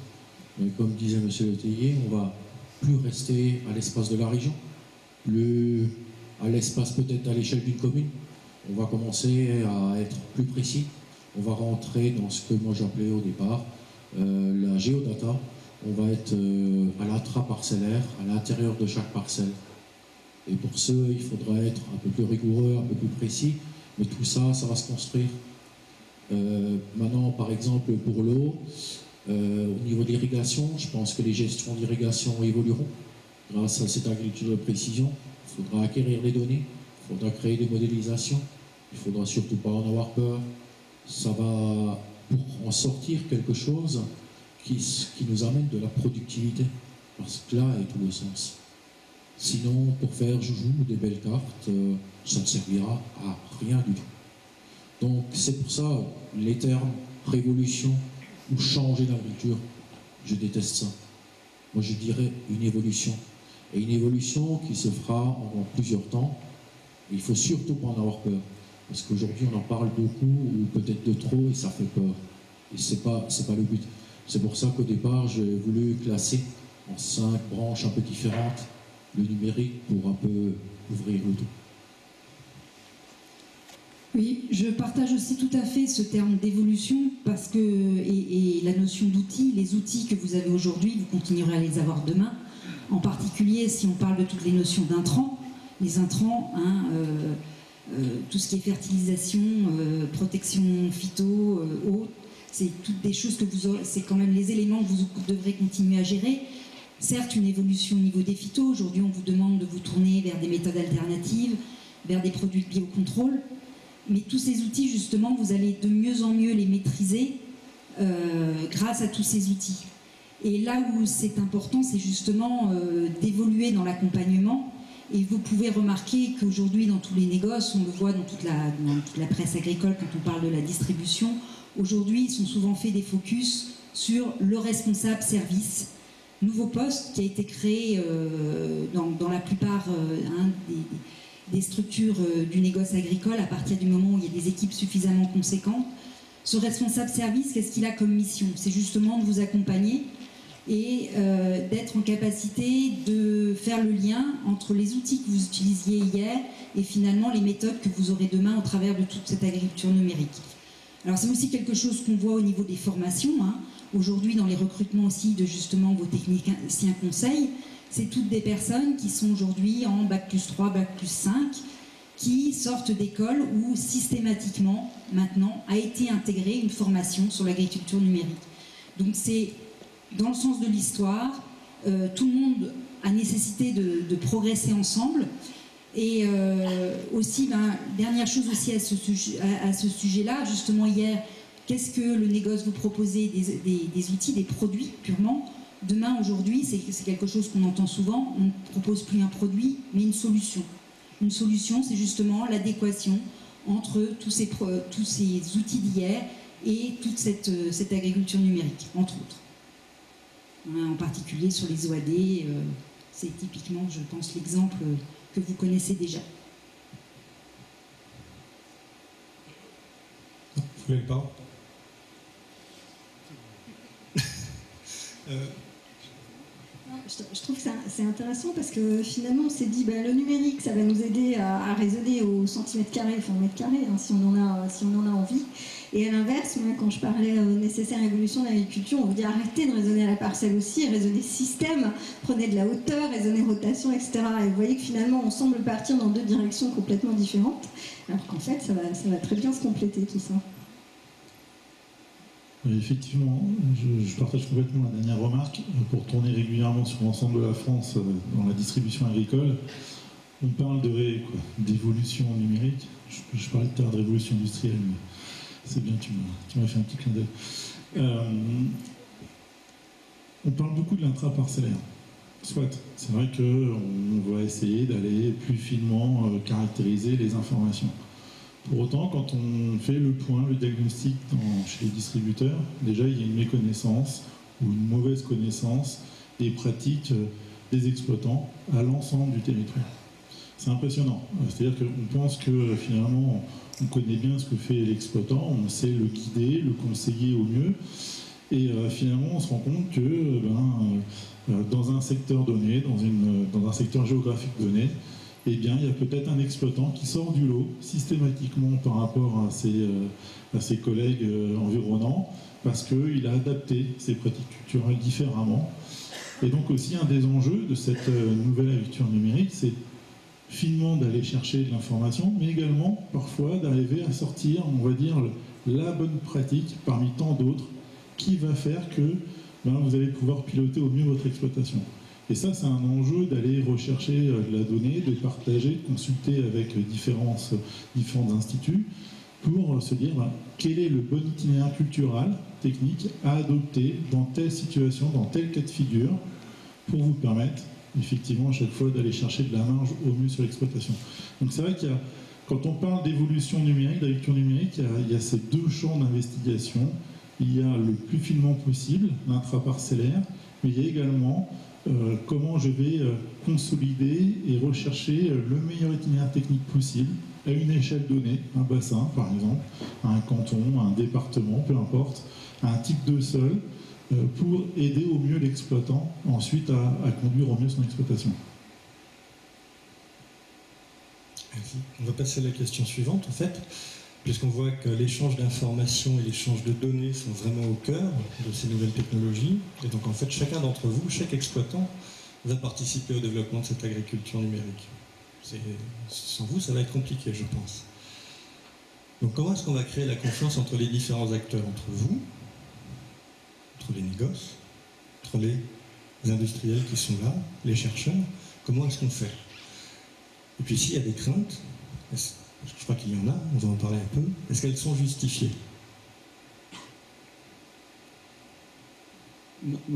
Mais comme disait M. Le Tellier, on va plus rester à l'espace de la région, plus à l'espace peut-être à l'échelle d'une commune. On va commencer à être plus précis. On va rentrer dans ce que moi j'appelais au départ la géodata. On va être à l'intra-parcellaire, à l'intérieur de chaque parcelle. Et pour ce, il faudra être un peu plus rigoureux, un peu plus précis, mais tout ça, ça va se construire. Maintenant, par exemple, pour l'eau, au niveau de l'irrigation, je pense que les gestions d'irrigation évolueront grâce à cette agriculture de précision. Il faudra acquérir des données, il faudra créer des modélisations, il ne faudra surtout pas en avoir peur. Ça va pour en sortir quelque chose qui nous amène de la productivité, parce que là est tout le sens. Sinon, pour faire joujou des belles cartes, ça ne servira à rien du tout. Donc c'est pour ça, les termes révolution ou changer d'agriculture, je déteste ça. Moi je dirais une évolution. Et une évolution qui se fera en plusieurs temps. Il ne faut surtout pas en avoir peur. Parce qu'aujourd'hui on en parle beaucoup, ou peut-être de trop, et ça fait peur. Et c'est pas le but. C'est pour ça qu'au départ, j'ai voulu classer en 5 branches un peu différentes le numérique pour un peu ouvrir le tout. Oui, je partage aussi tout à fait ce terme d'évolution parce que, et la notion d'outils, les outils que vous avez aujourd'hui, vous continuerez à les avoir demain. En particulier, si on parle de toutes les notions d'intrants, les intrants, tout ce qui est fertilisation, protection phyto, eau, c'est toutes des choses que c'est quand même les éléments que vous devrez continuer à gérer. Certes, une évolution au niveau des phytos. Aujourd'hui, on vous demande de vous tourner vers des méthodes alternatives, vers des produits de biocontrôle. Mais tous ces outils, justement, vous allez de mieux en mieux les maîtriser grâce à tous ces outils. Et là où c'est important, c'est justement d'évoluer dans l'accompagnement. Et vous pouvez remarquer qu'aujourd'hui, dans tous les négoces, on le voit dans toute la presse agricole, quand on parle de la distribution, aujourd'hui, ils sont souvent faits des focus sur le responsable service. Nouveau poste qui a été créé dans la plupart des structures du négoce agricole à partir du moment où il y a des équipes suffisamment conséquentes. Ce responsable service, qu'est-ce qu'il a comme mission? C'est justement de vous accompagner et d'être en capacité de faire le lien entre les outils que vous utilisiez hier et finalement les méthodes que vous aurez demain au travers de toute cette agriculture numérique. Alors c'est aussi quelque chose qu'on voit au niveau des formations, hein. Aujourd'hui dans les recrutements aussi de justement vos techniciens conseils, c'est toutes des personnes qui sont aujourd'hui en Bac+3, Bac+5, qui sortent d'écoles où systématiquement maintenant a été intégrée une formation sur l'agriculture numérique. Donc c'est dans le sens de l'histoire, tout le monde a nécessité de progresser ensemble. Et aussi, dernière chose aussi à ce sujet-là, justement hier, qu'est-ce que le négoce vous proposait? Des outils, des produits purement. Demain, aujourd'hui, c'est quelque chose qu'on entend souvent, on ne propose plus un produit, mais une solution. Une solution, c'est justement l'adéquation entre tous ces outils d'hier et toute cette agriculture numérique, entre autres. En particulier sur les OAD, c'est typiquement, je pense, l'exemple que vous connaissez déjà. Vous voulez le parler? je trouve que c'est intéressant parce que finalement on s'est dit le numérique ça va nous aider à raisonner au centimètre carré, enfin au mètre carré si on en a envie. Et à l'inverse, moi quand je parlais nécessaire évolution de l'agriculture, on vous dit arrêtez de raisonner à la parcelle aussi, raisonnez système, prenez de la hauteur, raisonnez rotation, etc. Et vous voyez que finalement on semble partir dans deux directions complètement différentes, alors qu'en fait ça va très bien se compléter tout ça. Oui, effectivement, je partage complètement la dernière remarque. Pour tourner régulièrement sur l'ensemble de la France dans la distribution agricole, on parle d'évolution numérique. Je parlais tout à l'heure de révolution industrielle, mais c'est bien, tu m'as fait un petit clin d'œil. On parle beaucoup de l'intraparcellaire. Soit, c'est vrai qu'on va essayer d'aller plus finement caractériser les informations. Pour autant, quand on fait le point, le diagnostic chez les distributeurs, déjà il y a une méconnaissance ou une mauvaise connaissance des pratiques des exploitants à l'ensemble du territoire. C'est impressionnant. C'est-à-dire qu'on pense que finalement on connaît bien ce que fait l'exploitant, on sait le guider, le conseiller au mieux, et finalement on se rend compte que dans un secteur donné, dans un secteur géographique donné, eh bien, il y a peut-être un exploitant qui sort du lot systématiquement par rapport à ses collègues environnants parce qu'il a adapté ses pratiques culturelles différemment. Et donc aussi un des enjeux de cette nouvelle agriculture numérique, c'est finement d'aller chercher de l'information, mais également parfois d'arriver à sortir, on va dire, la bonne pratique parmi tant d'autres qui va faire que vous allez pouvoir piloter au mieux votre exploitation. Et ça, c'est un enjeu d'aller rechercher de la donnée, de partager, de consulter avec différents instituts pour se dire quel est le bon itinéraire culturel, technique à adopter dans telle situation, dans tel cas de figure, pour vous permettre effectivement à chaque fois d'aller chercher de la marge au mieux sur l'exploitation. Donc c'est vrai quand on parle d'évolution numérique, d'agriculture numérique, il y a ces deux champs d'investigation. Il y a le plus finement possible, l'intraparcellaire, mais il y a également comment je vais consolider et rechercher le meilleur itinéraire technique possible à une échelle donnée, un bassin par exemple, un canton, un département, peu importe, un type de sol, pour aider au mieux l'exploitant ensuite à conduire au mieux son exploitation. Merci. On va passer à la question suivante en fait, puisqu'on voit que l'échange d'informations et l'échange de données sont vraiment au cœur de ces nouvelles technologies. Et donc en fait, chacun d'entre vous, chaque exploitant, va participer au développement de cette agriculture numérique. Sans vous, ça va être compliqué, je pense. Donc comment est-ce qu'on va créer la confiance entre les différents acteurs, entre vous, entre les négoces, entre les industriels qui sont là, les chercheurs? Comment est-ce qu'on fait? Et puis s'il y a des craintes, je crois qu'il y en a, on va en parler un peu. Est-ce qu'elles sont justifiées?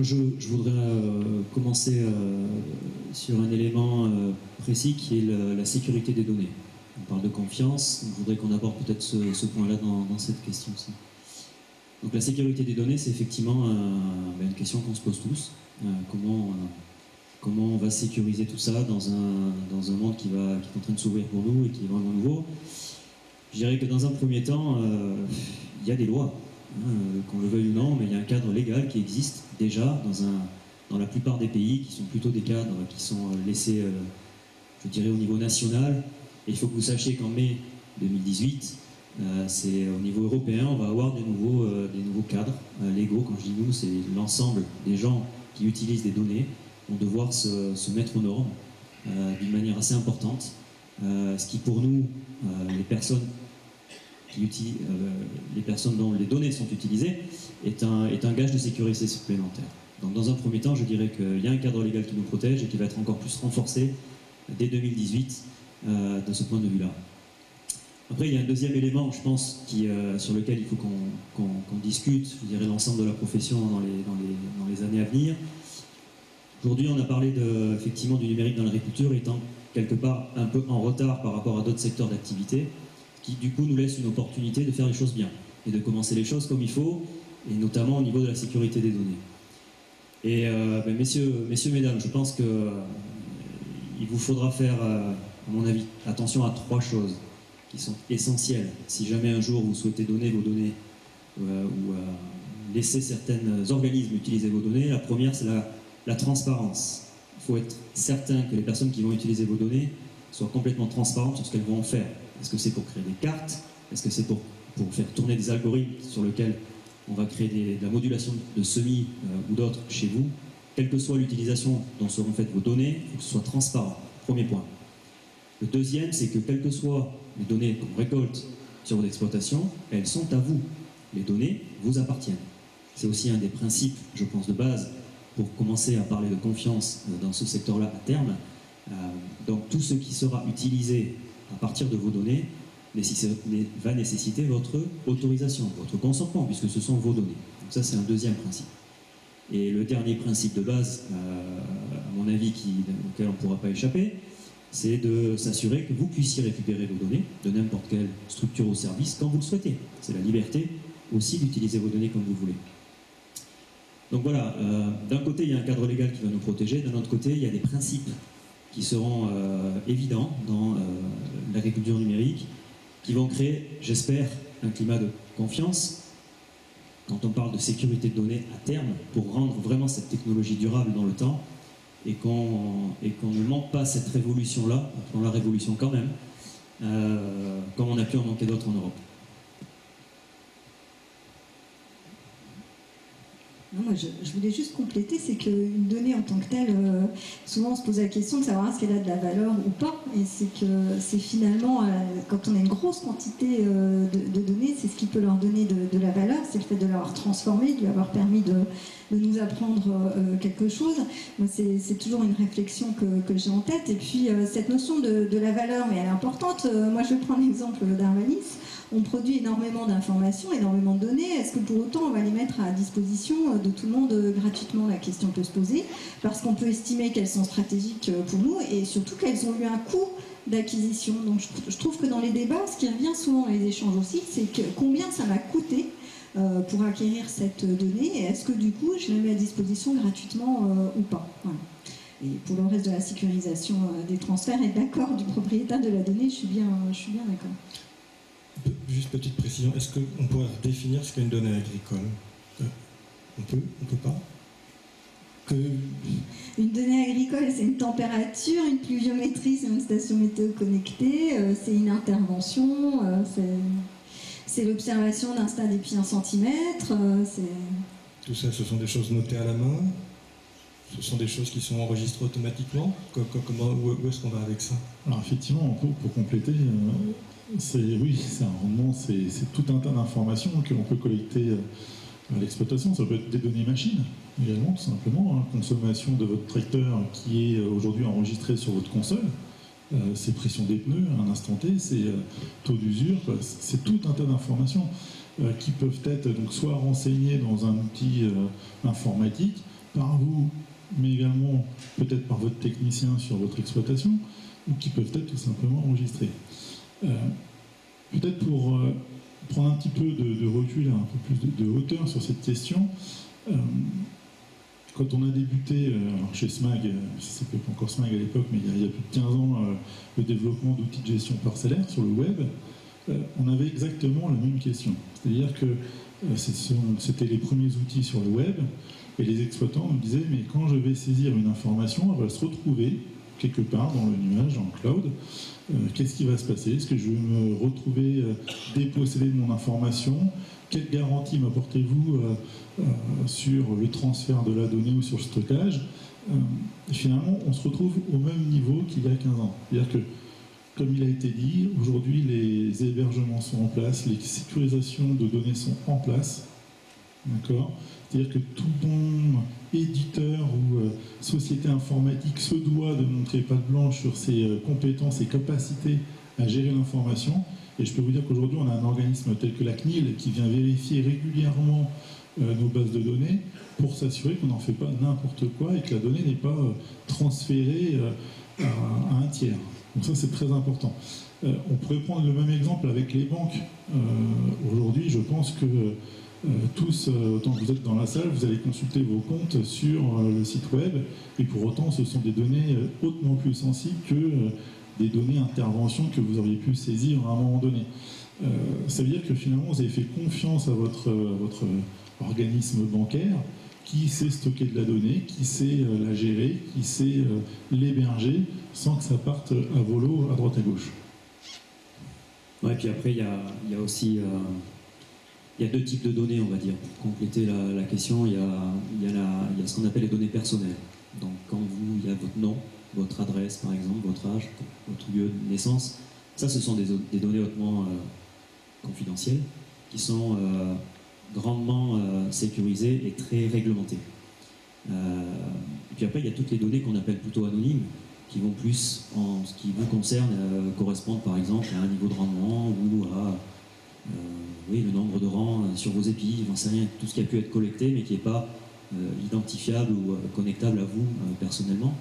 Je voudrais commencer sur un élément précis qui est la sécurité des données. On parle de confiance, donc je voudrais qu'on aborde peut-être ce point-là dans cette question-ci. Donc la sécurité des données, c'est effectivement une question qu'on se pose tous. Comment on va sécuriser tout ça dans un monde qui est en train de s'ouvrir pour nous et qui est vraiment nouveau? Je dirais que dans un premier temps, il y a des lois, qu'on le veuille ou non, mais il y a un cadre légal qui existe déjà dans la plupart des pays, qui sont plutôt des cadres qui sont laissés, je dirais, au niveau national. Et il faut que vous sachiez qu'en mai 2018, c'est au niveau européen, on va avoir des nouveaux cadres légaux. Quand je dis nous, c'est l'ensemble des gens qui utilisent des données vont devoir se mettre aux normes d'une manière assez importante, ce qui pour nous, les personnes dont les données sont utilisées, est un gage de sécurité supplémentaire. Donc dans un premier temps, je dirais qu'il y a un cadre légal qui nous protège et qui va être encore plus renforcé dès 2018 de ce point de vue-là. Après, il y a un deuxième élément, je pense, sur lequel il faut qu'on discute, je dirais l'ensemble de la profession dans les années à venir. Aujourd'hui, on a parlé effectivement du numérique dans l'agriculture étant quelque part un peu en retard par rapport à d'autres secteurs d'activité, qui du coup nous laisse une opportunité de faire les choses bien et de commencer les choses comme il faut, et notamment au niveau de la sécurité des données. Et messieurs, mesdames, je pense qu'il vous faudra faire, à mon avis, attention à 3 choses qui sont essentielles. Si jamais un jour vous souhaitez donner vos données ou laisser certains organismes utiliser vos données, la première c'est La transparence. Il faut être certain que les personnes qui vont utiliser vos données soient complètement transparentes sur ce qu'elles vont en faire. Est-ce que c'est pour créer des cartes? Est-ce que c'est pour faire tourner des algorithmes sur lesquels on va créer de la modulation de semis ou d'autres chez vous? Quelle que soit l'utilisation dont seront faites vos données, il faut que ce soit transparent. Premier point. Le deuxième, c'est que quelles que soient les données qu'on récolte sur votre exploitation, elles sont à vous. Les données vous appartiennent. C'est aussi un des principes, je pense, de base pour commencer à parler de confiance dans ce secteur-là à terme. Donc tout ce qui sera utilisé à partir de vos données va nécessiter votre autorisation, votre consentement, puisque ce sont vos données. Donc ça, c'est un deuxième principe. Et le dernier principe de base, à mon avis, auquel on ne pourra pas échapper, c'est de s'assurer que vous puissiez récupérer vos données de n'importe quelle structure ou service quand vous le souhaitez. C'est la liberté aussi d'utiliser vos données comme vous voulez. Donc voilà, d'un côté, il y a un cadre légal qui va nous protéger, d'un autre côté, il y a des principes qui seront évidents dans l'agriculture numérique, qui vont créer, j'espère, un climat de confiance quand on parle de sécurité de données à terme, pour rendre vraiment cette technologie durable dans le temps, et qu'on ne manque pas cette révolution-là, appelons la révolution quand même, comme on a pu en manquer d'autres en Europe. Non, moi, je voulais juste compléter, c'est qu'une donnée en tant que telle, souvent on se pose la question de savoir est-ce qu'elle a de la valeur ou pas, et c'est finalement, quand on a une grosse quantité de données, c'est ce qui peut leur donner de la valeur, c'est le fait de l'avoir transformé, de lui avoir permis de nous apprendre quelque chose. Moi, c'est toujours une réflexion que j'ai en tête, et puis cette notion de la valeur, mais elle est importante. Moi, je vais prendre l'exemple d'Arvalis. On produit énormément d'informations, énormément de données. Est-ce que pour autant on va les mettre à disposition de tout le monde gratuitement? La question peut se poser, parce qu'on peut estimer qu'elles sont stratégiques pour nous et surtout qu'elles ont eu un coût d'acquisition. Donc je trouve que dans les débats, ce qui revient souvent dans les échanges aussi, c'est que combien ça m'a coûté pour acquérir cette donnée, et est-ce que du coup je la mets à disposition gratuitement ou pas. Voilà. Et pour le reste de la sécurisation des transferts et de l'accord du propriétaire de la donnée, je suis bien d'accord. Juste petite précision, est-ce qu'on pourrait définir ce qu'est une donnée agricole? On peut pas Une donnée agricole, c'est une température, une pluviométrie, c'est une station météo connectée, c'est une intervention, c'est l'observation d'un stade et puis 1 centimètre. Tout ça, ce sont des choses notées à la main? Ce sont des choses qui sont enregistrées automatiquement? Où est-ce qu'on va avec ça? Alors effectivement, pour compléter, c'est un rendement, c'est tout un tas d'informations que l'on peut collecter à l'exploitation. Ça peut être des données machines également, tout simplement. Consommation de votre tracteur qui est aujourd'hui enregistré sur votre console. C'est pression des pneus à un instant T, c'est taux d'usure, c'est tout un tas d'informations qui peuvent être donc soit renseignées dans un outil informatique par vous, mais également peut-être par votre technicien sur votre exploitation, ou qui peuvent être tout simplement enregistrées. Peut-être pour prendre un petit peu de recul, un peu plus de hauteur sur cette question, quand on a débuté alors chez SMAG, ça s'appelait pas encore SMAG à l'époque, mais il y a plus de 15 ans, le développement d'outils de gestion parcellaire sur le web, on avait exactement la même question. C'est-à-dire que c'était les premiers outils sur le web, et les exploitants nous disaient, mais quand je vais saisir une information, elle va se retrouver quelque part dans le nuage, en cloud. Qu'est-ce qui va se passer? Est-ce que je vais me retrouver dépossédé de mon information? Quelle garantie m'apportez-vous sur le transfert de la donnée ou sur le stockage? Et finalement, on se retrouve au même niveau qu'il y a 15 ans. C'est-à-dire que, comme il a été dit, aujourd'hui, les hébergements sont en place, les sécurisations de données sont en place. D'accord? C'est-à-dire que tout bon éditeur ou société informatique se doit de montrer patte blanche sur ses compétences et capacités à gérer l'information. Et je peux vous dire qu'aujourd'hui, on a un organisme tel que la CNIL qui vient vérifier régulièrement nos bases de données pour s'assurer qu'on n'en fait pas n'importe quoi et que la donnée n'est pas transférée à un tiers. Donc ça, c'est très important. On pourrait prendre le même exemple avec les banques. Aujourd'hui, je pense que tous, autant que vous êtes dans la salle, vous allez consulter vos comptes sur le site web, et pour autant ce sont des données hautement plus sensibles que des données intervention que vous auriez pu saisir à un moment donné. Ça veut dire que finalement vous avez fait confiance à votre organisme bancaire qui sait stocker de la donnée, qui sait la gérer, qui sait l'héberger sans que ça parte à volo à droite à gauche. Ouais, puis après, il y a aussi il y a deux types de données, on va dire. Pour compléter la question, il y a ce qu'on appelle les données personnelles. Donc, quand il y a votre nom, votre adresse, par exemple, votre âge, votre lieu de naissance, ça, ce sont des données hautement confidentielles qui sont grandement sécurisées et très réglementées. Puis après, il y a toutes les données qu'on appelle plutôt anonymes, qui vont plus, en ce qui vous concerne, correspondre par exemple à un niveau de rendement ou à le nombre de rangs sur vos épis, j'en sais rien, tout ce qui a pu être collecté mais qui n'est pas identifiable ou connectable à vous personnellement.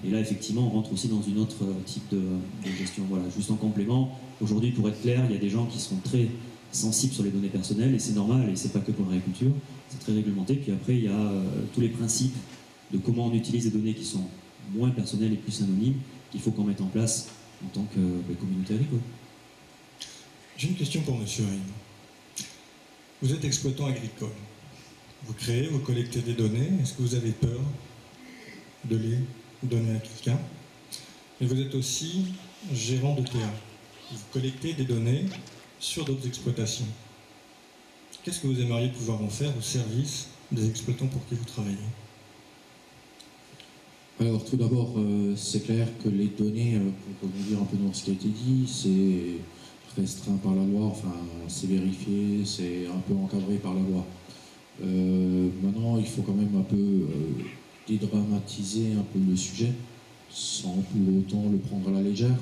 Et là, effectivement, on rentre aussi dans une autre type de gestion. Voilà, juste en complément, aujourd'hui, pour être clair, il y a des gens qui sont très sensibles sur les données personnelles et c'est normal, et c'est pas que pour l'agriculture, c'est très réglementé. Puis après, il y a tous les principes de comment on utilise des données qui sont moins personnelles et plus anonymes qu'il faut qu'on mette en place en tant que communauté agricole. J'ai une question pour Monsieur Haim. Vous êtes exploitant agricole. Vous créez, vous collectez des données. Est-ce que vous avez peur de les donner à quelqu'un? Et vous êtes aussi gérant de terrain. Vous collectez des données sur d'autres exploitations. Qu'est-ce que vous aimeriez pouvoir en faire au service des exploitants pour qui vous travaillez? Alors tout d'abord, c'est clair que les données, pour rebondir un peu dans ce qui a été dit, c'est restreint par la loi, enfin c'est vérifié, c'est un peu encadré par la loi. Maintenant, il faut quand même un peu dédramatiser un peu le sujet, sans pour autant le prendre à la légère.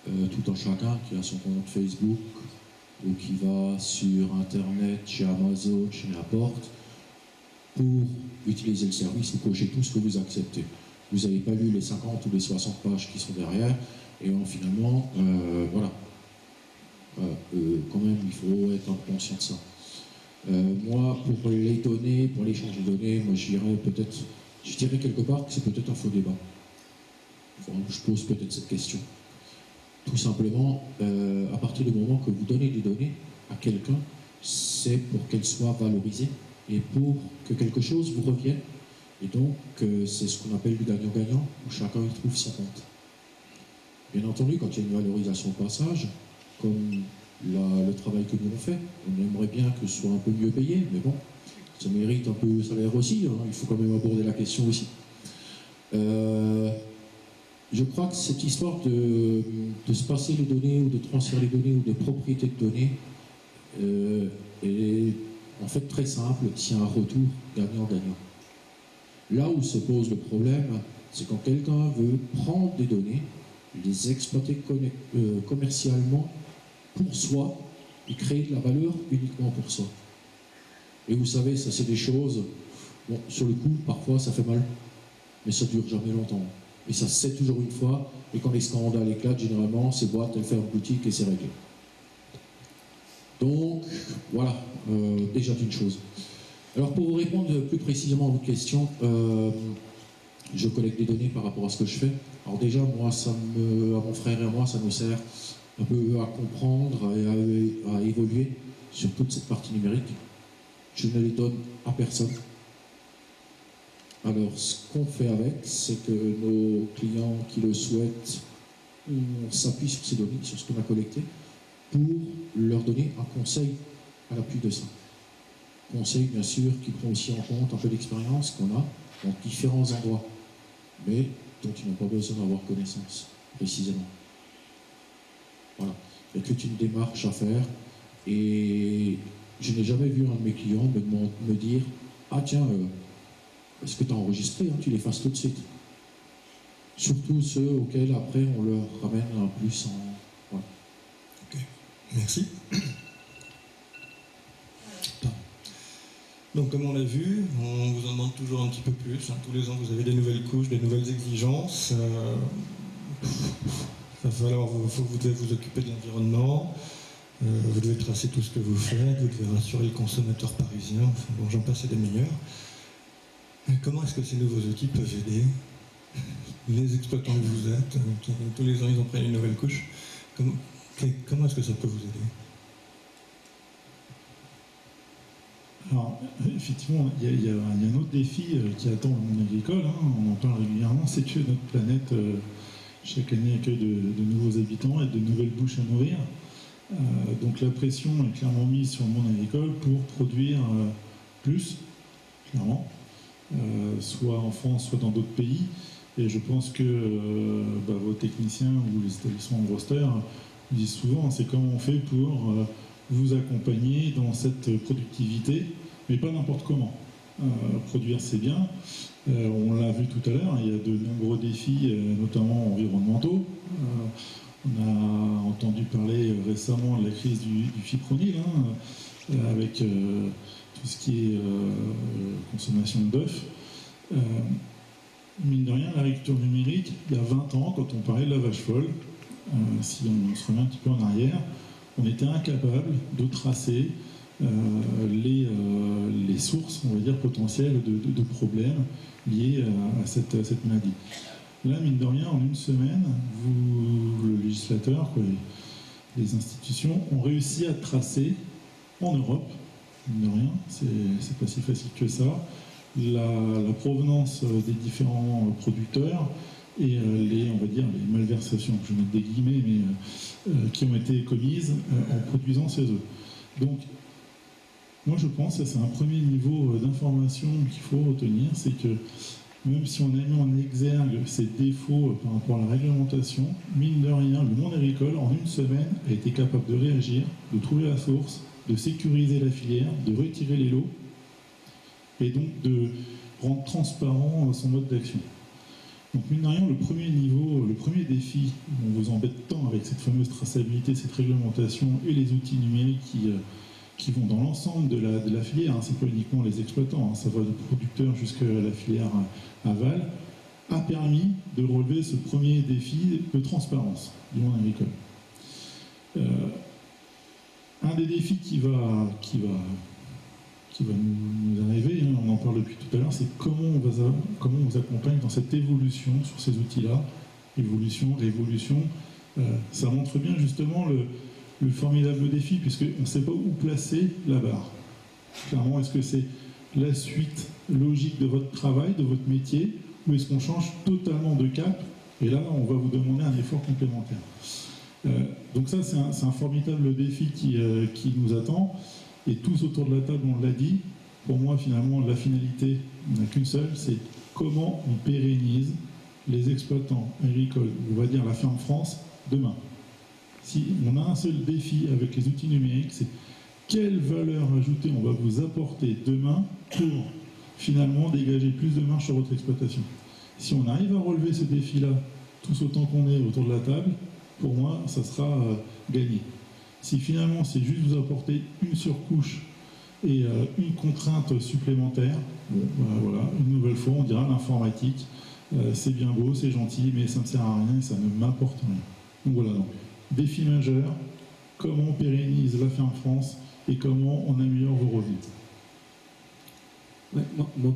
Tout un chacun qui a son compte Facebook ou qui va sur Internet, chez Amazon, chez n'importe, pour utiliser le service, vous cochez tout ce que vous acceptez. Vous n'avez pas lu les 50 ou les 60 pages qui sont derrière, et finalement, voilà. Quand même, il faut être conscient de ça. Moi, pour les données, pour l'échange de données, moi je dirais quelque part que c'est peut-être un faux débat. Enfin, je pose peut-être cette question. Tout simplement, à partir du moment que vous donnez des données à quelqu'un, c'est pour qu'elles soient valorisées et pour que quelque chose vous revienne. Et donc, c'est ce qu'on appelle du gagnant-gagnant, où chacun y trouve son compte. Bien entendu, quand il y a une valorisation au passage, comme le travail que nous on fait, on aimerait bien que ce soit un peu mieux payé, mais bon, ça mérite un peu le salaire aussi, hein, il faut quand même aborder la question aussi. Je crois que cette histoire de se passer les données ou de transférer les données ou de propriété de données est en fait très simple si un retour gagnant-gagnant. Là où se pose le problème, c'est quand quelqu'un veut prendre des données, les exploiter commercialement pour soi et créer de la valeur uniquement pour soi. Et vous savez, ça c'est des choses, bon, sur le coup, parfois ça fait mal, mais ça dure jamais longtemps. Et ça se sait toujours une fois, et quand les scandales éclatent, généralement, ces boîtes, elles ferment boutique et c'est réglé. Donc, voilà, déjà d'une chose. Alors pour vous répondre plus précisément à votre question, je collecte des données par rapport à ce que je fais. Alors déjà, moi, à mon frère et à moi, ça nous sert un peu à comprendre et à évoluer sur toute cette partie numérique. Je ne les donne à personne. Alors, ce qu'on fait avec, c'est que nos clients qui le souhaitent, on s'appuie sur ces données, sur ce qu'on a collecté, pour leur donner un conseil à l'appui de ça. Conseil, bien sûr, qui prend aussi en compte un peu l'expérience qu'on a dans différents endroits, mais dont ils n'ont pas besoin d'avoir connaissance, précisément. Voilà. Il y a toute une démarche à faire, et je n'ai jamais vu un de mes clients me dire « Ah tiens, est-ce que tu as enregistré, hein, tu l'effaces tout de suite ». Surtout ceux auxquels après on leur ramène un plus en... Voilà. Ok, merci. Donc comme on l'a vu, on vous en demande toujours un petit peu plus. Hein. Tous les ans, vous avez des nouvelles couches, des nouvelles exigences. Vous devez vous occuper de l'environnement. Vous devez tracer tout ce que vous faites. Vous devez rassurer le consommateur parisien. Enfin, bon, j'en passe et des meilleurs. Mais comment est-ce que ces nouveaux outils peuvent aider les exploitants que vous êtes, qui tous les ans ils ont pris une nouvelle couche? Comment est-ce que ça peut vous aider? Alors, effectivement, il y a un autre défi qui attend le monde agricole, hein, on en parle régulièrement, c'est que notre planète, chaque année, accueille de nouveaux habitants et de nouvelles bouches à nourrir. Donc la pression est clairement mise sur le monde agricole pour produire plus, clairement, soit en France, soit dans d'autres pays. Et je pense que vos techniciens ou les établissements de roster disent souvent, c'est comment on fait pour vous accompagner dans cette productivité, mais pas n'importe comment. Produire, c'est bien. On l'a vu tout à l'heure, il y a de nombreux défis, notamment environnementaux. On a entendu parler récemment de la crise du fipronil, avec tout ce qui est consommation d'œufs. Mine de rien, l'agriculture numérique, il y a 20 ans, quand on parlait de la vache folle, si on se remet un petit peu en arrière, on était incapable de tracer les sources, on va dire, potentielles de problèmes liés à cette maladie. Là, mine de rien, en une semaine, le législateur, les institutions ont réussi à tracer en Europe, mine de rien, c'est pas si facile que ça, la provenance des différents producteurs et on va dire, les malversations, je mets des guillemets, mais qui ont été commises en produisant ces œufs. Donc, moi je pense que c'est un premier niveau d'information qu'il faut retenir, c'est que même si on a mis en exergue ces défauts par rapport à la réglementation, mine de rien, le monde agricole, en une semaine, a été capable de réagir, de trouver la source, de sécuriser la filière, de retirer les lots, et donc de rendre transparent son mode d'action. Donc mine de rien, le premier niveau, le premier défi, on vous embête tant avec cette fameuse traçabilité, cette réglementation et les outils numériques qui vont dans l'ensemble de la filière, hein, c'est pas uniquement les exploitants, hein, ça va du producteur jusqu'à la filière aval, a permis de relever ce premier défi de transparence du monde agricole. Un des défis qui va nous arriver, hein, on en parle depuis tout à l'heure, c'est comment on vous accompagne dans cette évolution sur ces outils-là, évolution, révolution. Ça montre bien justement le formidable défi, puisqu'on ne sait pas où placer la barre. Clairement, est-ce que c'est la suite logique de votre travail, de votre métier, ou est-ce qu'on change totalement de cap? Et là, on va vous demander un effort complémentaire. Donc ça, c'est un formidable défi qui nous attend. Et tous autour de la table, on l'a dit, pour moi, finalement, la finalité n'a qu'une seule, c'est comment on pérennise les exploitants agricoles, on va dire la ferme France, demain. Si on a un seul défi avec les outils numériques, c'est quelle valeur ajoutée on va vous apporter demain pour finalement dégager plus de marge sur votre exploitation. Si on arrive à relever ce défi-là, tous autant qu'on est autour de la table, pour moi, ça sera gagné. Si finalement c'est juste vous apporter une surcouche et une contrainte supplémentaire, voilà, une nouvelle fois on dira l'informatique, c'est bien beau, c'est gentil, mais ça ne sert à rien et ça ne m'apporte rien. Donc voilà, donc, défi majeur, comment on pérennise la ferme France et comment on améliore vos revenus. Ouais, moi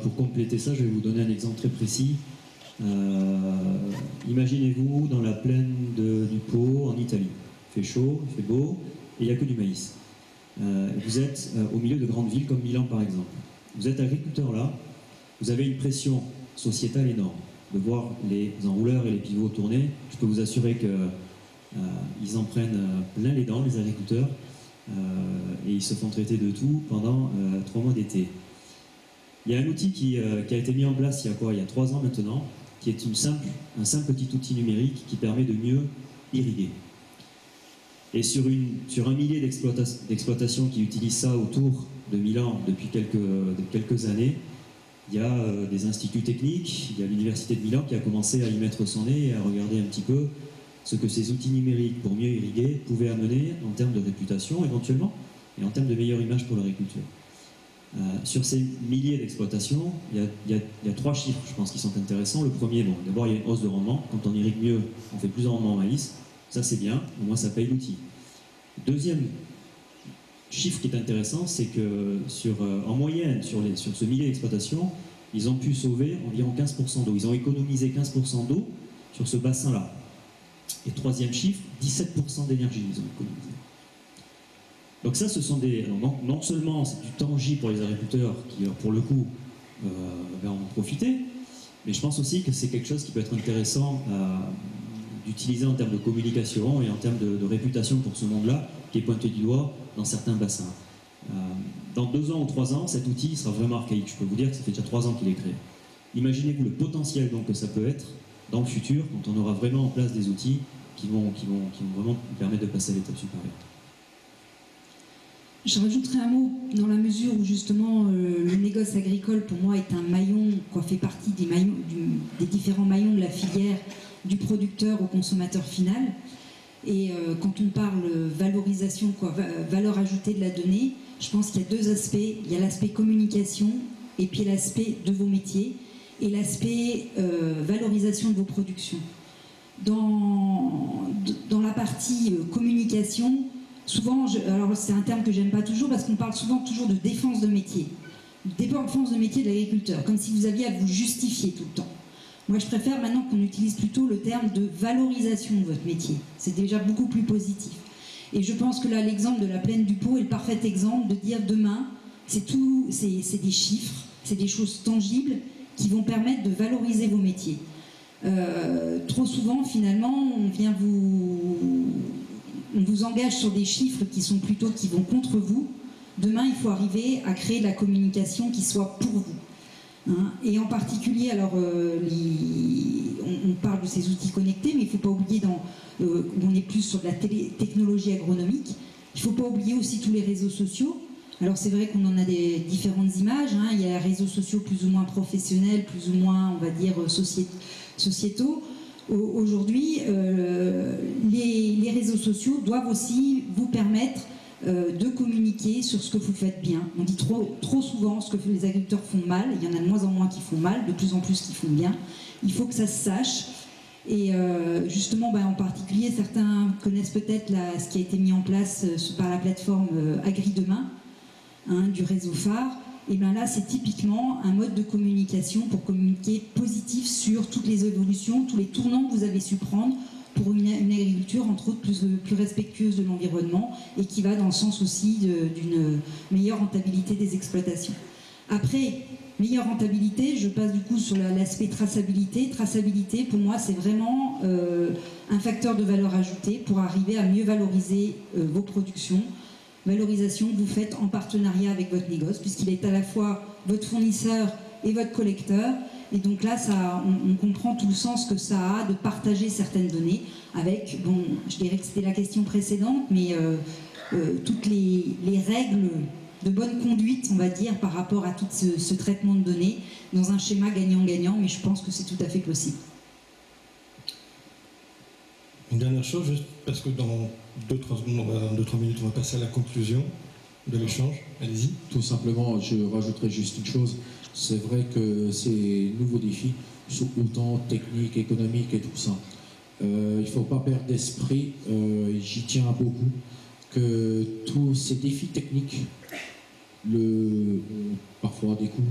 pour compléter ça, je vais vous donner un exemple très précis. Imaginez-vous dans la plaine du Pô en Italie. Il fait chaud, il fait beau, et il n'y a que du maïs. Vous êtes au milieu de grandes villes comme Milan par exemple. Vous êtes agriculteur là, vous avez une pression sociétale énorme. De voir les enrouleurs et les pivots tourner, je peux vous assurer qu'ils en prennent plein les dents, les agriculteurs, et ils se font traiter de tout pendant 3 mois d'été. Il y a un outil qui a été mis en place il y a 3 ans maintenant, qui est un simple petit outil numérique qui permet de mieux irriguer. Et sur un millier d'exploitations qui utilisent ça autour de Milan depuis quelques années, il y a des instituts techniques, il y a l'université de Milan qui a commencé à y mettre son nez et à regarder un petit peu ce que ces outils numériques pour mieux irriguer pouvaient amener en termes de réputation éventuellement et en termes de meilleure image pour l'agriculture. Sur ces milliers d'exploitations, il y a 3 chiffres, je pense, qui sont intéressants. Le premier, d'abord, il y a une hausse de rendement. Quand on irrigue mieux, on fait plus de rendement en maïs. Ça, c'est bien. Au moins, ça paye l'outil. Deuxième chiffre qui est intéressant, c'est que en moyenne, sur ce millier d'exploitations, ils ont pu sauver environ 15% d'eau. Ils ont économisé 15% d'eau sur ce bassin-là. Et troisième chiffre, 17% d'énergie, ils ont économisé. Donc ça, ce sont des... Alors non seulement c'est du tangible pour les agriculteurs qui, pour le coup, vont en profiter, mais je pense aussi que c'est quelque chose qui peut être intéressant d'utiliser en termes de communication et en termes de réputation pour ce monde-là, qui est pointé du doigt dans certains bassins. Dans 2 ans ou 3 ans, cet outil sera vraiment archaïque. Je peux vous dire que ça fait déjà 3 ans qu'il est créé. Imaginez-vous le potentiel donc, que ça peut être dans le futur, quand on aura vraiment en place des outils qui vont vraiment nous permettre de passer à l'étape supérieure. Je rajouterai un mot dans la mesure où justement le négoce agricole pour moi est un maillon, fait partie des, des différents maillons de la filière du producteur au consommateur final. Et quand on parle valorisation, valeur ajoutée de la donnée, je pense qu'il y a 2 aspects. Il y a l'aspect communication et puis l'aspect de vos métiers et l'aspect valorisation de vos productions. Dans la partie communication, souvent, alors c'est un terme que j'aime pas toujours parce qu'on parle souvent toujours de défense de métier. Défense de métier de l'agriculteur, comme si vous aviez à vous justifier tout le temps. Moi, je préfère maintenant qu'on utilise plutôt le terme de valorisation de votre métier. C'est déjà beaucoup plus positif. Et je pense que là, l'exemple de la plaine du Pô est le parfait exemple de dire demain, c'est des chiffres, c'est des choses tangibles qui vont permettre de valoriser vos métiers. Trop souvent, finalement, on vous engage sur des chiffres qui vont contre vous. Demain, il faut arriver à créer de la communication qui soit pour vous. Et en particulier, alors, on parle de ces outils connectés, mais il ne faut pas oublier, on est plus sur de la technologie agronomique, il ne faut pas oublier aussi tous les réseaux sociaux. Alors c'est vrai qu'on en a des différentes images, il y a les réseaux sociaux plus ou moins professionnels, plus ou moins, on va dire, sociétaux. Aujourd'hui, les réseaux sociaux doivent aussi vous permettre de communiquer sur ce que vous faites bien. On dit trop souvent ce que les agriculteurs font mal, il y en a de moins en moins qui font mal, de plus en plus qui font bien. Il faut que ça se sache. Et justement, en particulier, certains connaissent peut-être ce qui a été mis en place par la plateforme AgriDemain, du réseau phare. Et bien là, c'est typiquement un mode de communication pour communiquer positif sur toutes les évolutions, tous les tournants que vous avez su prendre pour une agriculture, entre autres, plus respectueuse de l'environnement et qui va dans le sens aussi d'une meilleure rentabilité des exploitations. Après, meilleure rentabilité, je passe du coup sur l'aspect traçabilité. Traçabilité, pour moi, c'est vraiment un facteur de valeur ajoutée pour arriver à mieux valoriser vos productions. Valorisation que vous faites en partenariat avec votre négoce, puisqu'il est à la fois votre fournisseur et votre collecteur. Et donc là, on comprend tout le sens que ça a de partager certaines données avec, je dirais que c'était la question précédente, mais toutes les règles de bonne conduite, on va dire, par rapport à tout ce traitement de données dans un schéma gagnant-gagnant, mais je pense que c'est tout à fait possible. Une dernière chose, juste parce que dans 2-3 minutes, on va passer à la conclusion de l'échange. Allez-y. Tout simplement, je rajouterai juste une chose. C'est vrai que ces nouveaux défis sont autant techniques, économiques et tout ça. Il ne faut pas perdre d'esprit, j'y tiens beaucoup, que tous ces défis techniques ont parfois des coûts,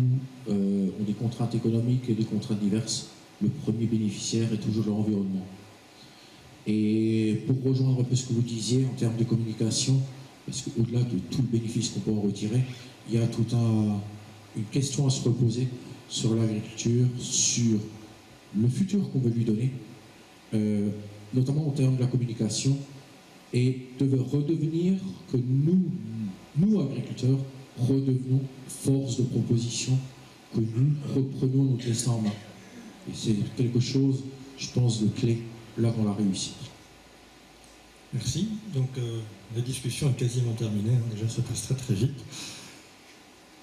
ont des contraintes économiques et des contraintes diverses. Le premier bénéficiaire est toujours l'environnement. Et pour rejoindre un peu ce que vous disiez en termes de communication, parce qu'au-delà de tout le bénéfice qu'on peut en retirer, il y a toute une question à se reposer sur l'agriculture, sur le futur qu'on veut lui donner, notamment en termes de la communication, et de redevenir que nous agriculteurs, redevenons force de proposition, que nous reprenons notre destin en main. Et c'est quelque chose, je pense, de clé là dans la réussite. Merci. Donc la discussion est quasiment terminée. Déjà, ça passe très très vite.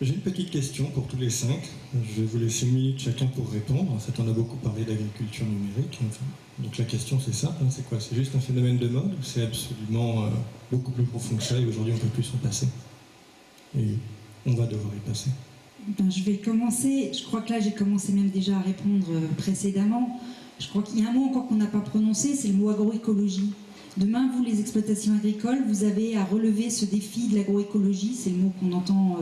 J'ai une petite question pour tous les 5. Je vais vous laisser 1 minute chacun pour répondre. En fait, on a beaucoup parlé d'agriculture numérique. Donc la question, c'est simple. C'est quoi? C'est juste un phénomène de mode ou c'est absolument beaucoup plus profond que ça et aujourd'hui, on ne peut plus s'en passer? Et on va devoir y passer. Je vais commencer. Je crois que là, j'ai commencé même déjà à répondre précédemment. Je crois qu'il y a un mot encore qu'on n'a pas prononcé, c'est le mot agroécologie. Demain, vous, les exploitations agricoles, vous avez à relever ce défi de l'agroécologie. C'est le mot qu'on entend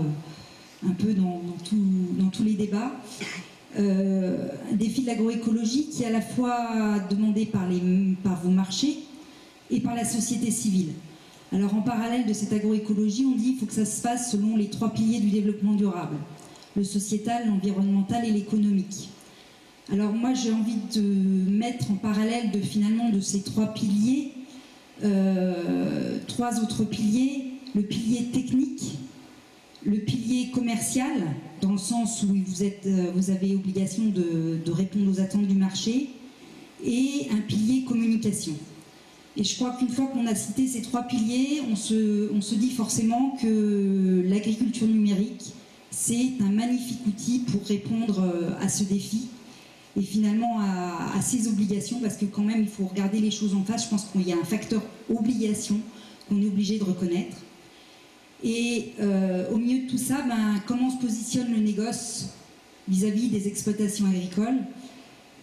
un peu dans tous les débats. Un défi de l'agroécologie qui est à la fois demandé par vos marchés et par la société civile. Alors en parallèle de cette agroécologie, on dit qu'il faut que ça se fasse selon les 3 piliers du développement durable, le sociétal, l'environnemental et l'économique. Alors moi j'ai envie de mettre en parallèle finalement de ces 3 piliers, 3 autres piliers, le pilier technique, le pilier commercial, dans le sens où vous avez obligation de répondre aux attentes du marché, et un pilier communication. Et je crois qu'une fois qu'on a cité ces 3 piliers, on se dit forcément que l'agriculture numérique, c'est un magnifique outil pour répondre à ce défi et finalement à ses obligations, parce que quand même, il faut regarder les choses en face. Je pense qu'il y a un facteur obligation qu'on est obligé de reconnaître. Et au milieu de tout ça, comment se positionne le négoce vis-à-vis des exploitations agricoles?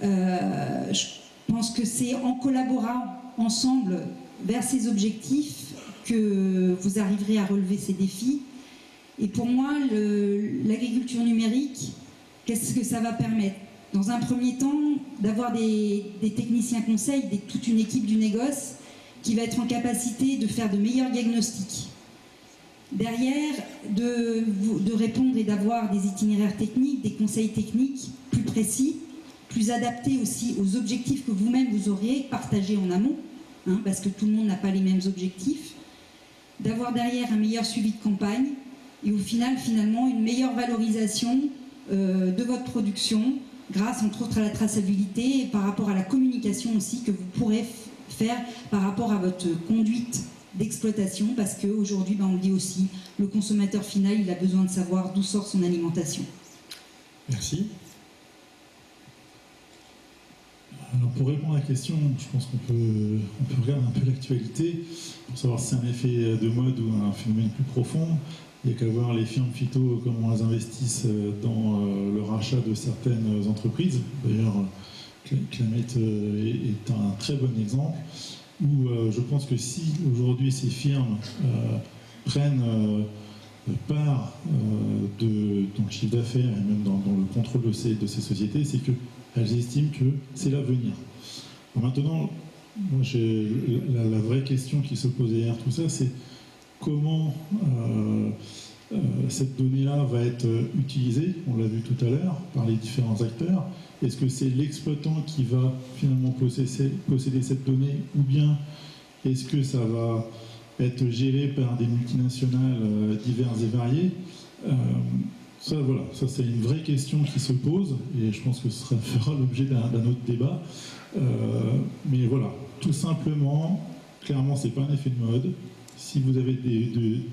Je pense que c'est en collaborant ensemble vers ces objectifs que vous arriverez à relever ces défis. Et pour moi, l'agriculture numérique, qu'est-ce que ça va permettre? Dans un premier temps, d'avoir des techniciens conseils, toute une équipe du négoce qui va être en capacité de faire de meilleurs diagnostics. Derrière, de répondre et d'avoir des itinéraires techniques, des conseils techniques plus précis, plus adaptés aussi aux objectifs que vous-même vous auriez partagés en amont, parce que tout le monde n'a pas les mêmes objectifs, d'avoir derrière un meilleur suivi de campagne et au final, finalement, une meilleure valorisation de votre production grâce, entre autres, à la traçabilité et par rapport à la communication aussi que vous pourrez faire par rapport à votre conduite d'exploitation, parce qu'aujourd'hui, on le dit aussi, le consommateur final, il a besoin de savoir d'où sort son alimentation. Merci. Alors pour répondre à la question, je pense qu'on peut regarder un peu l'actualité pour savoir si c'est un effet de mode ou un phénomène plus profond. Il n'y a qu'à voir les firmes phyto, comment elles investissent dans le rachat de certaines entreprises. D'ailleurs, Clamate est un très bon exemple, où je pense que si aujourd'hui ces firmes prennent part dans le chiffre d'affaires et même dans le contrôle de ces sociétés, c'est qu'elles estiment que c'est l'avenir. Maintenant, moi, la vraie question qui se pose derrière tout ça, c'est comment cette donnée-là va être utilisée, on l'a vu tout à l'heure, par les différents acteurs. Est-ce que c'est l'exploitant qui va finalement posséder cette donnée, ou bien est-ce que ça va être géré par des multinationales diverses et variées? Ça c'est une vraie question qui se pose, et je pense que ce fera l'objet d'un autre débat. Mais voilà, tout simplement, clairement, c'est pas un effet de mode. Si vous avez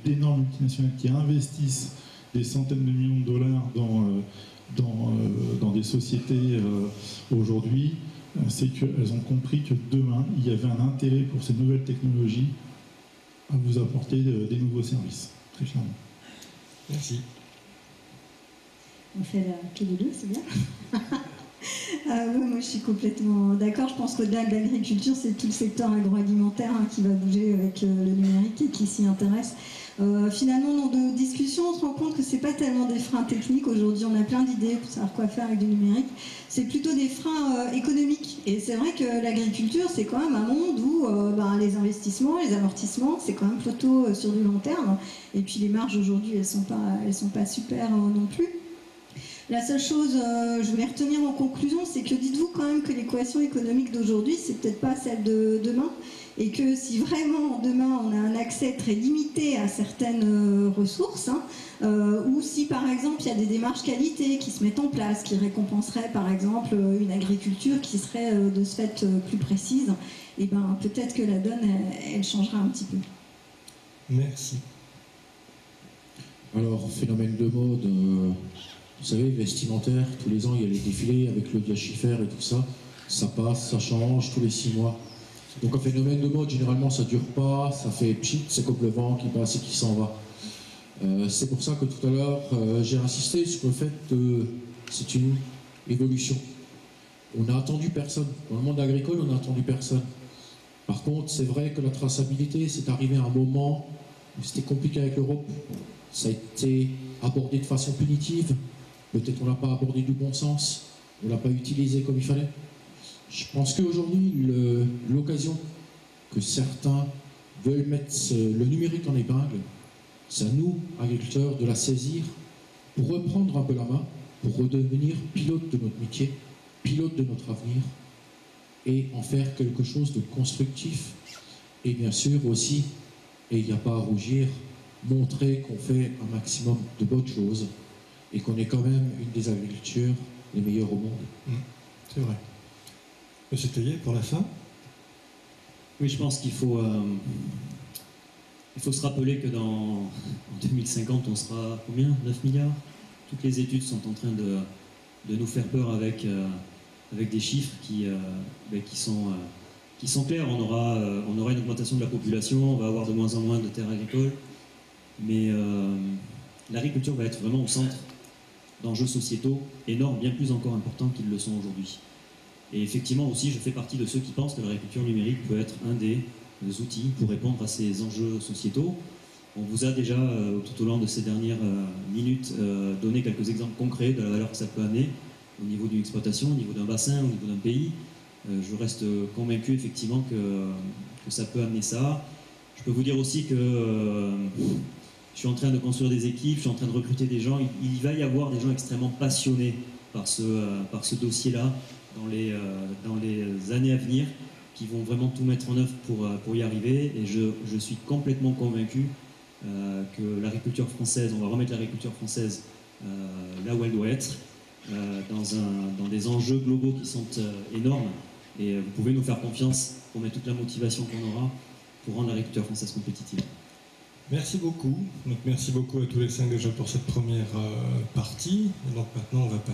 d'énormes multinationales qui investissent des centaines de millions de dollars dans des sociétés aujourd'hui, c'est qu'elles ont compris que demain, il y avait un intérêt pour ces nouvelles technologies à vous apporter des nouveaux services, très clairement. Merci. On fait la queue de deux, c'est bien. Oui, moi je suis complètement d'accord. Je pense qu'au-delà de l'agriculture, c'est tout le secteur agroalimentaire qui va bouger avec le numérique et qui s'y intéresse. Finalement, dans nos discussions, on se rend compte que c'est pas tellement des freins techniques. Aujourd'hui, on a plein d'idées pour savoir quoi faire avec du numérique. C'est plutôt des freins économiques. Et c'est vrai que l'agriculture, c'est quand même un monde où les investissements, les amortissements, c'est quand même plutôt sur du long terme. Et puis les marges aujourd'hui, elles sont pas super non plus. La seule chose, je voulais retenir en conclusion, c'est que dites-vous quand même que l'équation économique d'aujourd'hui, c'est peut-être pas celle de demain, et que si vraiment demain on a un accès très limité à certaines ressources, ou si par exemple il y a des démarches qualité qui se mettent en place, qui récompenseraient par exemple une agriculture qui serait de ce fait plus précise, et peut-être que la donne elle changera un petit peu. Merci. Alors, phénomène de mode, vous savez, vestimentaire, tous les ans il y a les défilés avec le diachifère et tout ça, ça passe, ça change tous les 6 mois. Donc un phénomène de mode, généralement ça dure pas, ça fait pchit, c'est comme le vent qui passe et qui s'en va. C'est pour ça que tout à l'heure j'ai insisté sur le fait que c'est une évolution. On n'a attendu personne. Dans le monde agricole, on n'a attendu personne. Par contre, c'est vrai que la traçabilité, c'est arrivé à un moment où c'était compliqué avec l'Europe. Ça a été abordé de façon punitive. Peut-être qu'on n'a pas abordé du bon sens. On ne l'a pas utilisé comme il fallait. Je pense qu'aujourd'hui, l'occasion que certains veulent mettre le numérique en épingle, c'est à nous, agriculteurs, de la saisir pour reprendre un peu la main, pour redevenir pilote de notre métier, pilote de notre avenir, et en faire quelque chose de constructif. Et bien sûr aussi, et il n'y a pas à rougir, montrer qu'on fait un maximum de bonnes choses et qu'on est quand même une des agricultures les meilleures au monde. C'est vrai. Monsieur Tellier, pour la fin. Oui, je pense qu'il faut se rappeler que en 2050, on sera combien? 9 milliards? Toutes les études sont en train de nous faire peur avec des chiffres qui sont clairs. On aura une augmentation de la population, on va avoir de moins en moins de terres agricoles, mais l'agriculture va être vraiment au centre d'enjeux sociétaux énormes, bien plus encore importants qu'ils le sont aujourd'hui. Et effectivement aussi, je fais partie de ceux qui pensent que l'agriculture numérique peut être un des outils pour répondre à ces enjeux sociétaux. On vous a déjà, tout au long de ces dernières minutes, donné quelques exemples concrets de la valeur que ça peut amener au niveau d'une exploitation, au niveau d'un bassin, au niveau d'un pays. Je reste convaincu effectivement que ça peut amener ça. Je peux vous dire aussi que je suis en train de construire des équipes, je suis en train de recruter des gens. Il va y avoir des gens extrêmement passionnés par ce dossier-là dans les années à venir, qui vont vraiment tout mettre en œuvre pour y arriver. Et je suis complètement convaincu que l'agriculture française, on va remettre l'agriculture française là où elle doit être, dans des enjeux globaux qui sont énormes. Et vous pouvez nous faire confiance pour mettre toute la motivation qu'on aura pour rendre l'agriculture française compétitive. Merci beaucoup. Donc, merci beaucoup à tous les 5 déjà pour cette première partie. Et donc maintenant, on va passer